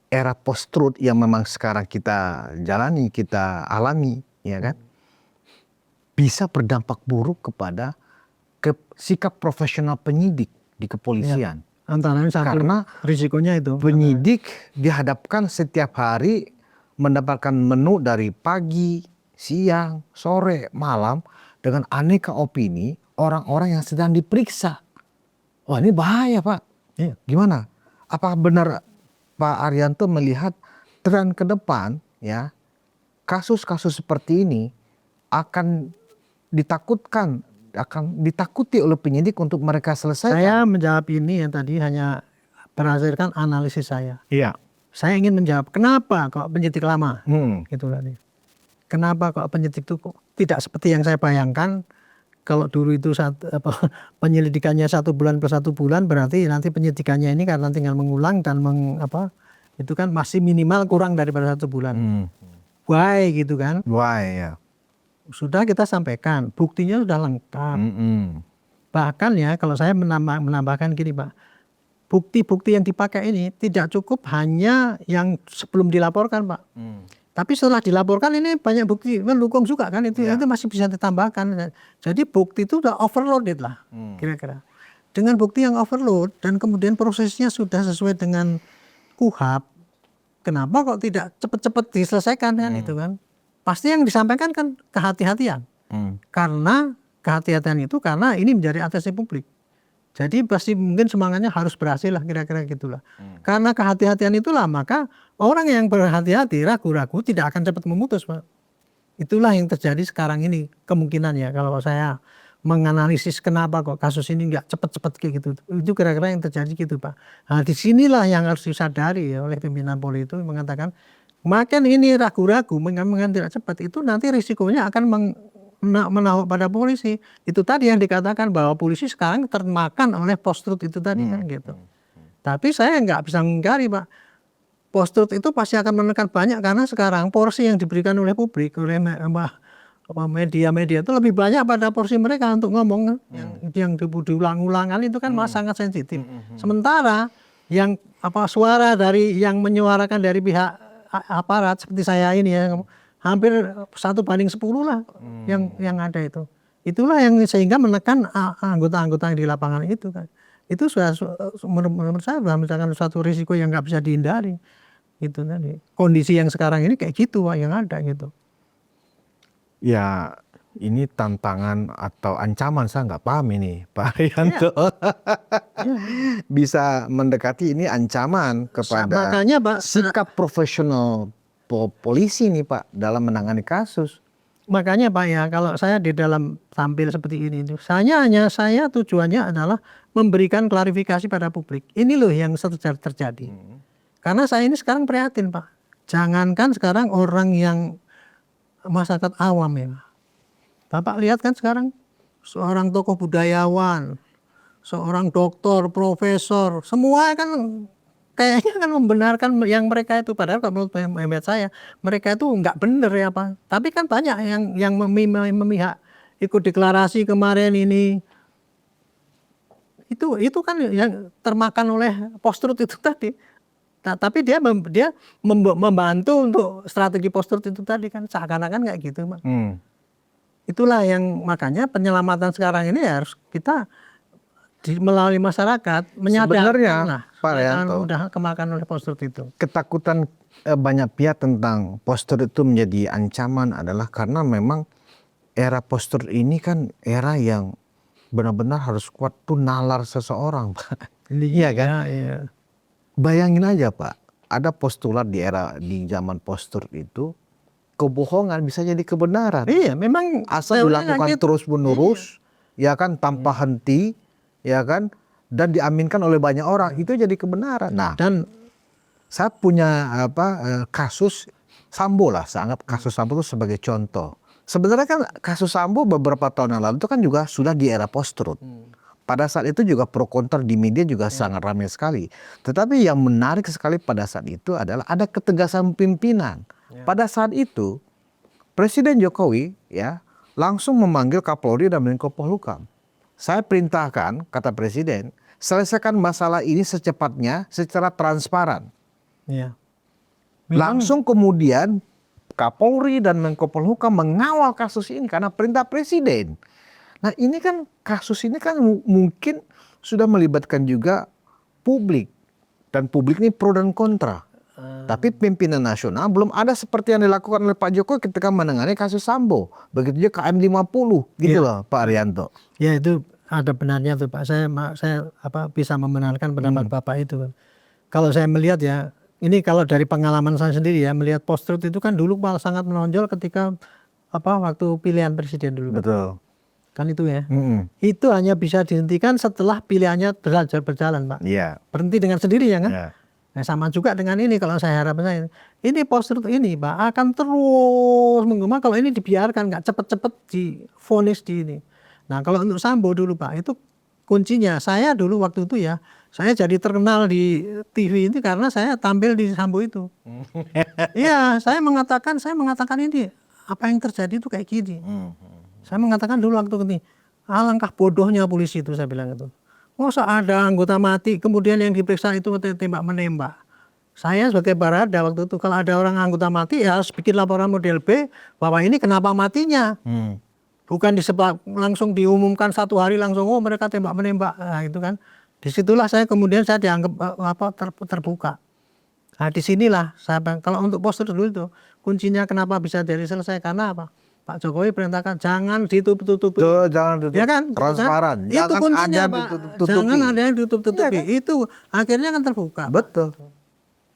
Era post-truth yang memang sekarang kita jalani, kita alami, ya kan? Bisa berdampak buruk kepada sikap profesional penyidik di kepolisian. Antara karena risikonya itu penyidik dihadapkan setiap hari mendapatkan menu dari pagi, siang, sore, malam dengan aneka opini orang-orang yang sedang diperiksa. Wah ini bahaya Pak. Gimana? Apakah benar Pak Arianto melihat tren ke depan ya kasus-kasus seperti ini akan ditakuti oleh penyidik untuk mereka selesaikan? Saya menjawab ini yang tadi hanya berdasarkan analisis saya. Iya. Saya ingin menjawab kenapa kok penyidik lama, gitu tadi. Kenapa kok penyidik itu kok tidak seperti yang saya bayangkan? Kalau dulu itu penyelidikannya 1 bulan plus 1 bulan, berarti nanti penyidikannya ini karena tinggal mengulang dan itu kan masih minimal kurang daripada 1 bulan. Why gitu kan? Why ya. Sudah kita sampaikan, buktinya sudah lengkap. Bahkan ya kalau saya menambahkan gini Pak, bukti-bukti yang dipakai ini tidak cukup hanya yang sebelum dilaporkan Pak. Tapi setelah dilaporkan ini banyak bukti mendukung juga kan itu masih bisa ditambahkan. Jadi bukti itu udah overloaded lah kira-kira. Dengan bukti yang overload dan kemudian prosesnya sudah sesuai dengan KUHAP, kenapa kok tidak cepat-cepat diselesaikan kan itu kan? Pasti yang disampaikan kan kehati-hatian. Karena kehati-hatian itu karena ini menjadi atensi publik. Jadi pasti mungkin semangatnya harus berhasil lah kira-kira gitulah. Karena kehati-hatian itulah maka orang yang berhati-hati ragu-ragu tidak akan cepat memutus Pak. Itulah yang terjadi sekarang ini kemungkinannya kalau saya menganalisis kenapa kok kasus ini nggak cepat-cepat kayak gitu. Itu kira-kira yang terjadi gitu Pak. Nah disinilah yang harus disadari ya oleh pimpinan Polri itu mengatakan makin ini ragu-ragu mengambil tidak cepat itu nanti risikonya akan menahuk pada polisi. Itu tadi yang dikatakan bahwa polisi sekarang termakan oleh post-truth itu tadi kan gitu. Tapi saya nggak bisa mengingkari Pak. Post-truth itu pasti akan menekan banyak karena sekarang porsi yang diberikan oleh publik, oleh media-media itu lebih banyak pada porsi mereka untuk ngomong yang diulang-ulangan itu kan sangat sensitif. Sementara yang suara dari yang menyuarakan dari pihak aparat seperti saya ini ya hampir 1/10 lah yang ada itu. Itulah yang sehingga menekan anggota-anggota yang di lapangan itu kan. Itu sudah menurut saya misalkan suatu risiko yang nggak bisa dihindari. Itu tadi. Kondisi yang sekarang ini kayak gitu Pak, yang ada gitu. Ya ini tantangan atau ancaman saya nggak paham ini Pak Arianto. Bisa mendekati ini ancaman kepada makanya, Pak, sikap profesional polisi nih Pak dalam menangani kasus. Makanya Pak ya kalau saya di dalam tampil seperti ini saya tujuannya adalah memberikan klarifikasi pada publik. Ini loh yang terjadi. Karena saya ini sekarang prihatin Pak. Jangankan sekarang orang yang masyarakat awam ya. Bapak lihat kan sekarang seorang tokoh budayawan, seorang doktor, profesor, semua kan kayaknya kan membenarkan yang mereka itu. Padahal kalau menurut hemat saya mereka itu nggak bener ya Pak. Tapi kan banyak yang memihak ikut deklarasi kemarin ini. Itu kan yang termakan oleh post-truth itu tadi. Tapi dia membantu untuk strategi post-truth itu tadi kan, seakan-akan kayak gitu Pak. Itulah yang makanya penyelamatan sekarang ini harus kita melalui masyarakat Sebenarnya, menyadarkan lah Pak Rianto, udah kemakan oleh post-truth itu. ketakutan banyak pihak tentang post-truth itu menjadi ancaman adalah karena memang era post-truth ini kan era yang benar-benar harus kuat tuh nalar seseorang, Pak. Iya kan? Iya. Bayangin aja Pak, ada postulat di zaman post-truth itu, kebohongan bisa jadi kebenaran. Iya, memang Asal dilakukan gitu. terus-menerus, ya kan, tanpa henti, ya kan, dan diaminkan oleh banyak orang, itu jadi kebenaran. Nah, Dan saya punya kasus Sambo lah, saya anggap kasus Sambo itu sebagai contoh. Sebenarnya kan kasus Sambo beberapa tahun yang lalu itu kan juga sudah di era post-truth. Pada saat itu juga pro kontra di media juga sangat ramai sekali. Tetapi yang menarik sekali pada saat itu adalah ada ketegasan pimpinan. Pada saat itu Presiden Jokowi ya langsung memanggil Kapolri dan Menko Polhukam. Saya perintahkan, kata Presiden, selesaikan masalah ini secepatnya secara transparan. iya. Langsung kemudian Kapolri dan Menko Polhukam mengawal kasus ini karena perintah Presiden. Nah ini kan kasus ini kan mungkin sudah melibatkan juga publik. Dan publik ini pro dan kontra. Tapi pimpinan nasional belum ada seperti yang dilakukan oleh Pak Jokowi ketika menangani kasus Sambo. Begitu juga KM 50 gitu loh Pak Arianto. Ya itu ada benarnya tuh Pak. Saya bisa membenarkan pendapat Bapak itu. Kalau saya melihat ya, ini kalau dari pengalaman saya sendiri ya, melihat post-truth itu kan dulu malah sangat menonjol ketika waktu pilihan presiden dulu. Betul. Kan itu ya. Itu hanya bisa dihentikan setelah pilihannya berjalan Pak. Iya. Berhenti dengan sendiri ya kan. Yeah. Nah sama juga dengan ini kalau saya harapkan ini post-truth ini Pak akan terus menggema kalau ini dibiarkan nggak cepet-cepet divonis di ini. Nah kalau untuk Sambo dulu Pak itu kuncinya saya dulu waktu itu ya saya jadi terkenal di TV ini karena saya tampil di Sambo itu. Iya saya mengatakan ini apa yang terjadi itu kayak gini. Saya mengatakan dulu waktu ini alangkah bodohnya polisi itu saya bilang itu. Masa ada anggota mati kemudian yang diperiksa itu tembak menembak. Saya sebagai barada waktu itu kalau ada orang anggota mati ya harus bikin laporan model B bahwa ini kenapa matinya. Bukan langsung diumumkan satu hari langsung mereka tembak menembak. Nah, itu kan. Disitulah saya kemudian saya dianggap terbuka. Nah disinilah saya kalau untuk poster dulu itu kuncinya kenapa bisa dari selesai karena apa? Pak Jokowi perintahkan jangan ditutup-tutupi. Jangan ditutup. Ya kan? Transparan. Itu kuncinya Pak. Jangan ada yang ditutup-tutupi. Ya, kan? Itu akhirnya kan terbuka. Betul.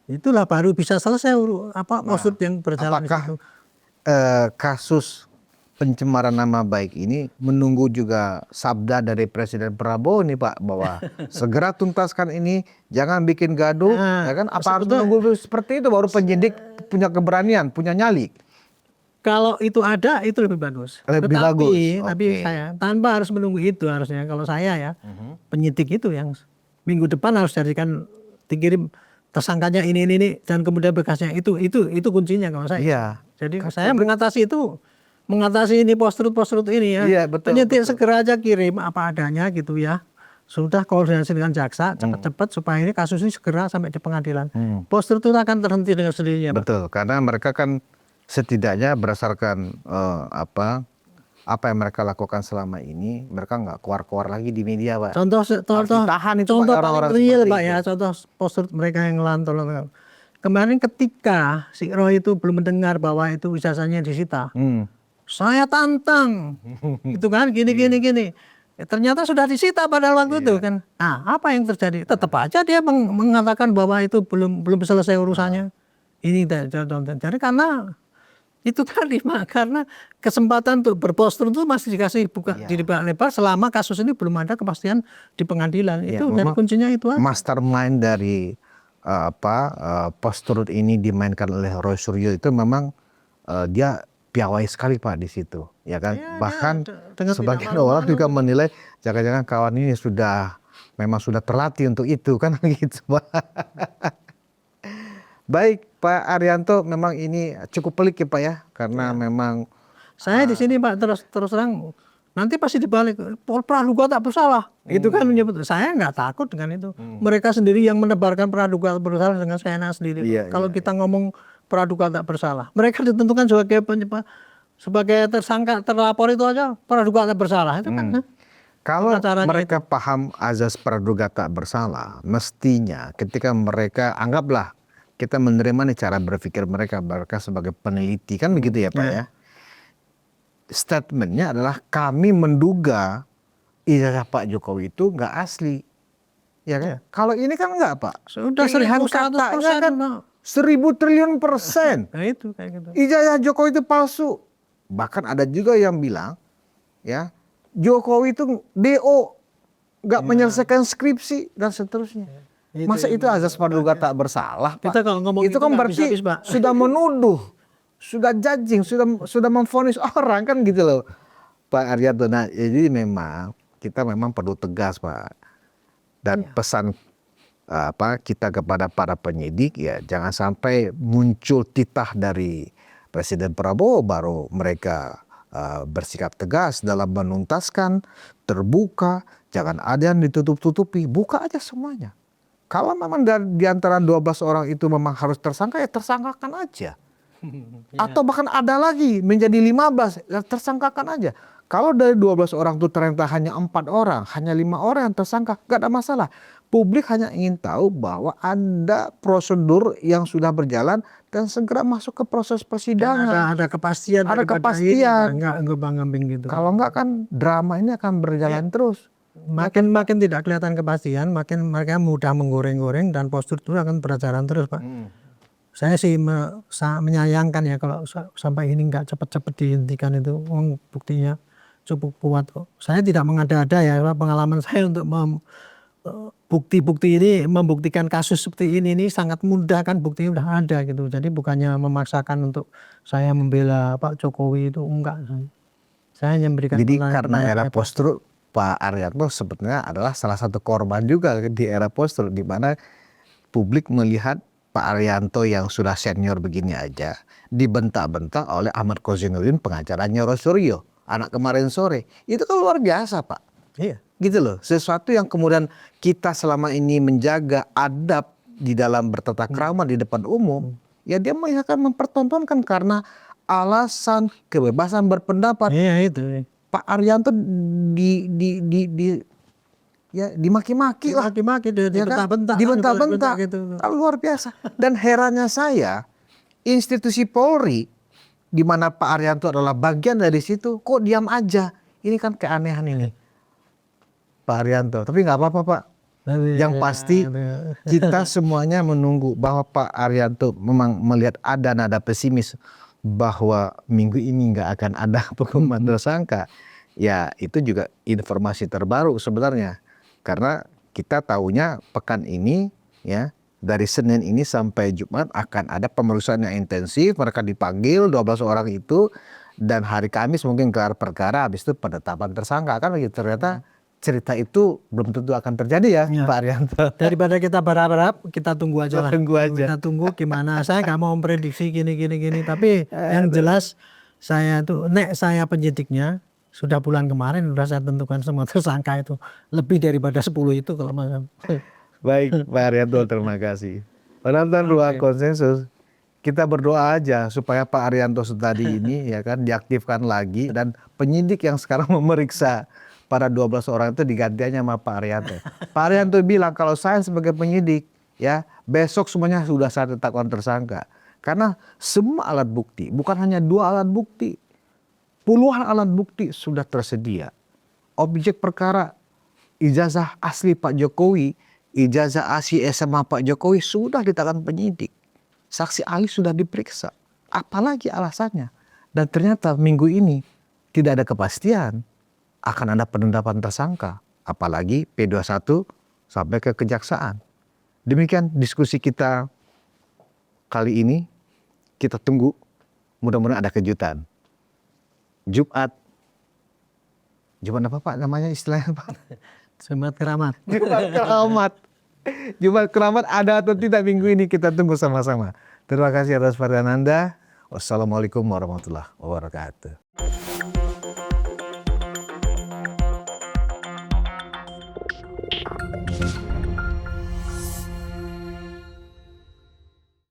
Itulah baru bisa selesai maksud yang berjalan apakah itu. Kasus pencemaran nama baik ini menunggu juga sabda dari Presiden Prabowo nih Pak bahwa segera tuntaskan ini, jangan bikin gaduh, ya kan? Apa harus menunggu seperti itu baru penyidik punya keberanian, punya nyali? Kalau itu ada itu lebih bagus. Lebih bagus. Tapi saya tanpa harus menunggu itu harusnya kalau saya ya penyidik itu yang minggu depan harus jadikan dikirim tersangkanya ini dan kemudian bekasnya itu kuncinya kalau saya. Iya. Jadi saya mengatasi ini post-truth ini ya. Iya, betul, penyidik segera aja kirim apa adanya gitu ya. Sudah koordinasi dengan jaksa cepat-cepat supaya ini kasus ini segera sampai di pengadilan. Post-truth itu akan terhenti dengan sendirinya. Betul, karena mereka kan setidaknya berdasarkan apa yang mereka lakukan selama ini, mereka nggak keluar-keluar lagi di media, Pak. Contoh ditahan itu contoh orang-orang paling real seperti Pak ya, contoh poster mereka yang ngelantur. Kemarin ketika si Roy itu belum mendengar bahwa itu ijazahnya disita, saya tantang, itu kan gini. Ternyata sudah disita pada waktu itu kan. Nah, apa yang terjadi? Tetap aja dia mengatakan bahwa itu belum selesai urusannya. Ini jadi karena itu tadi karena kesempatan untuk berposter itu masih dikasih dibuka lebar selama kasus ini belum ada kepastian di pengadilan. Itu dan kuncinya itu aja. Mastermind dari post-truth ini dimainkan oleh Roy Suryo itu memang dia piawai sekali Pak di situ. ya kan? Ya, Bahkan dengan tidak sebagian malu-malu. orang juga menilai jangan-jangan kawan ini memang sudah terlatih untuk itu kan gitu Pak. Baik Pak Arianto, memang ini cukup pelik ya Pak ya, karena memang Saya di sini Pak terus terang nanti pasti dibalik praduga tak bersalah. Itu kan menyebut saya nggak takut dengan itu. Mereka sendiri yang menebarkan praduga tak bersalah dengan saya sendiri. Iya, Kalau iya, kita ngomong praduga tak bersalah, mereka ditentukan sebagai tersangka terlapor itu aja praduga tak bersalah itu kan. kalau Caranya mereka paham azas praduga tak bersalah, mestinya ketika mereka anggaplah kita menerima nih cara berpikir mereka sebagai peneliti kan begitu ya Pak ya. Statementnya adalah kami menduga ijazah Pak Jokowi itu nggak asli, ya kan? Kalau ini kan nggak Pak. Sudah Pilihan 1100%. katanya kan 1000 triliun%. Nah itu kayak gitu. Ijazah Jokowi itu palsu. Bahkan ada juga yang bilang, ya Jokowi itu DO, nggak menyelesaikan skripsi dan seterusnya. Masa itu azas praduga tak bersalah Pak? Kita kalau ngomong itu kan nggak berarti habis-habis, Pak. sudah menuduh, sudah judging, sudah memvonis orang kan gitu loh Pak Arianto. Nah jadi memang kita memang perlu tegas Pak, dan pesan kita kepada para penyidik ya jangan sampai muncul titah dari Presiden Prabowo baru mereka bersikap tegas dalam menuntaskan, terbuka, jangan ada yang ditutup-tutupi, buka aja semuanya. Kalau memang di antara 12 orang itu memang harus tersangka, ya tersangkakan aja. Atau bahkan ada lagi menjadi 15, ya tersangkakan aja. Kalau dari 12 orang itu ternyata hanya 4 orang, hanya 5 orang yang tersangka, gak ada masalah. Publik hanya ingin tahu bahwa ada prosedur yang sudah berjalan dan segera masuk ke proses persidangan. Ada kepastian. Ada daripada kepastian. ini, nggak ngembang-ngembing gitu. Kalau enggak kan drama ini akan berjalan terus. Makin tidak kelihatan kepastian, makin mereka mudah menggoreng-goreng dan postur itu akan berjalan terus Pak. Saya sih menyayangkan ya kalau sampai ini nggak cepat-cepat dihentikan itu. Buktinya cukup kuat kok. Saya tidak mengada-ada ya, pengalaman saya untuk bukti-bukti ini membuktikan kasus seperti ini sangat mudah kan, buktinya udah ada gitu. Jadi bukannya memaksakan untuk saya membela Pak Jokowi itu enggak. Saya hanya memberikan Jadi penilaian karena era post-truth, Pak Arianto sebetulnya adalah salah satu korban juga di era post-truth, di mana publik melihat Pak Arianto yang sudah senior begini aja dibentak-bentak oleh Ahmad Kozinudin, pengacaranya Rosario, anak kemarin sore. Itu kan luar biasa Pak. Iya. Gitu loh, sesuatu yang kemudian kita selama ini menjaga adab di dalam bertata krama di depan umum, ya dia akan mempertontonkan karena alasan kebebasan berpendapat. Iya itu. Pak Arianto dimaki-maki lah, Dimaki-maki, dibentak-bentak, gitu. luar biasa. Dan herannya saya, institusi Polri, di mana Pak Arianto adalah bagian dari situ, kok diam aja? Ini kan keanehan ini, Pak Arianto. Tapi nggak apa-apa Pak. Yang pasti kita semuanya menunggu bahwa Pak Arianto memang melihat ada nada pesimis bahwa minggu ini nggak akan ada pengumuman tersangka. Ya itu juga informasi terbaru sebenarnya, karena kita tahunya pekan ini ya dari Senin ini sampai Jumat akan ada pemeriksaan yang intensif, mereka dipanggil 12 orang itu, dan hari Kamis mungkin gelar perkara, habis itu penetapan tersangka kan begitu. Ternyata cerita itu belum tentu akan terjadi ya Pak Arianto. Daripada kita berharap, kita tunggu aja lah. Tunggu aja. Kita tunggu gimana. Saya nggak mau memprediksi gini. Tapi yang jelas saya penyidiknya sudah bulan kemarin sudah saya tentukan semua tersangka itu lebih daripada 10 itu kalau macam. Baik Pak Arianto, terima kasih. Penonton Ruang Konsensus, kita berdoa aja supaya Pak Arianto tadi ini ya kan diaktifkan lagi, dan penyidik yang sekarang memeriksa para 12 orang itu digantiannya sama Pak Arianto. Pak Arianto bilang kalau saya sebagai penyidik ya besok semuanya sudah saya tetapkan tersangka. Karena semua alat bukti, bukan hanya 2 alat bukti, puluhan alat bukti sudah tersedia. Objek perkara, ijazah asli Pak Jokowi, ijazah asli SMA Pak Jokowi sudah di tangan penyidik. Saksi ahli sudah diperiksa. Apalagi alasannya? Dan ternyata minggu ini tidak ada kepastian akan ada penetapan tersangka, apalagi P21 sampai ke kejaksaan. Demikian diskusi kita kali ini. Kita tunggu, mudah-mudahan ada kejutan. Jumat apa Pak namanya istilahnya Pak? Jumat Keramat. Jumat Keramat. Jumat Keramat ada atau tidak minggu ini, kita tunggu sama-sama. Terima kasih atas perhatian Anda. Wassalamualaikum warahmatullahi wabarakatuh.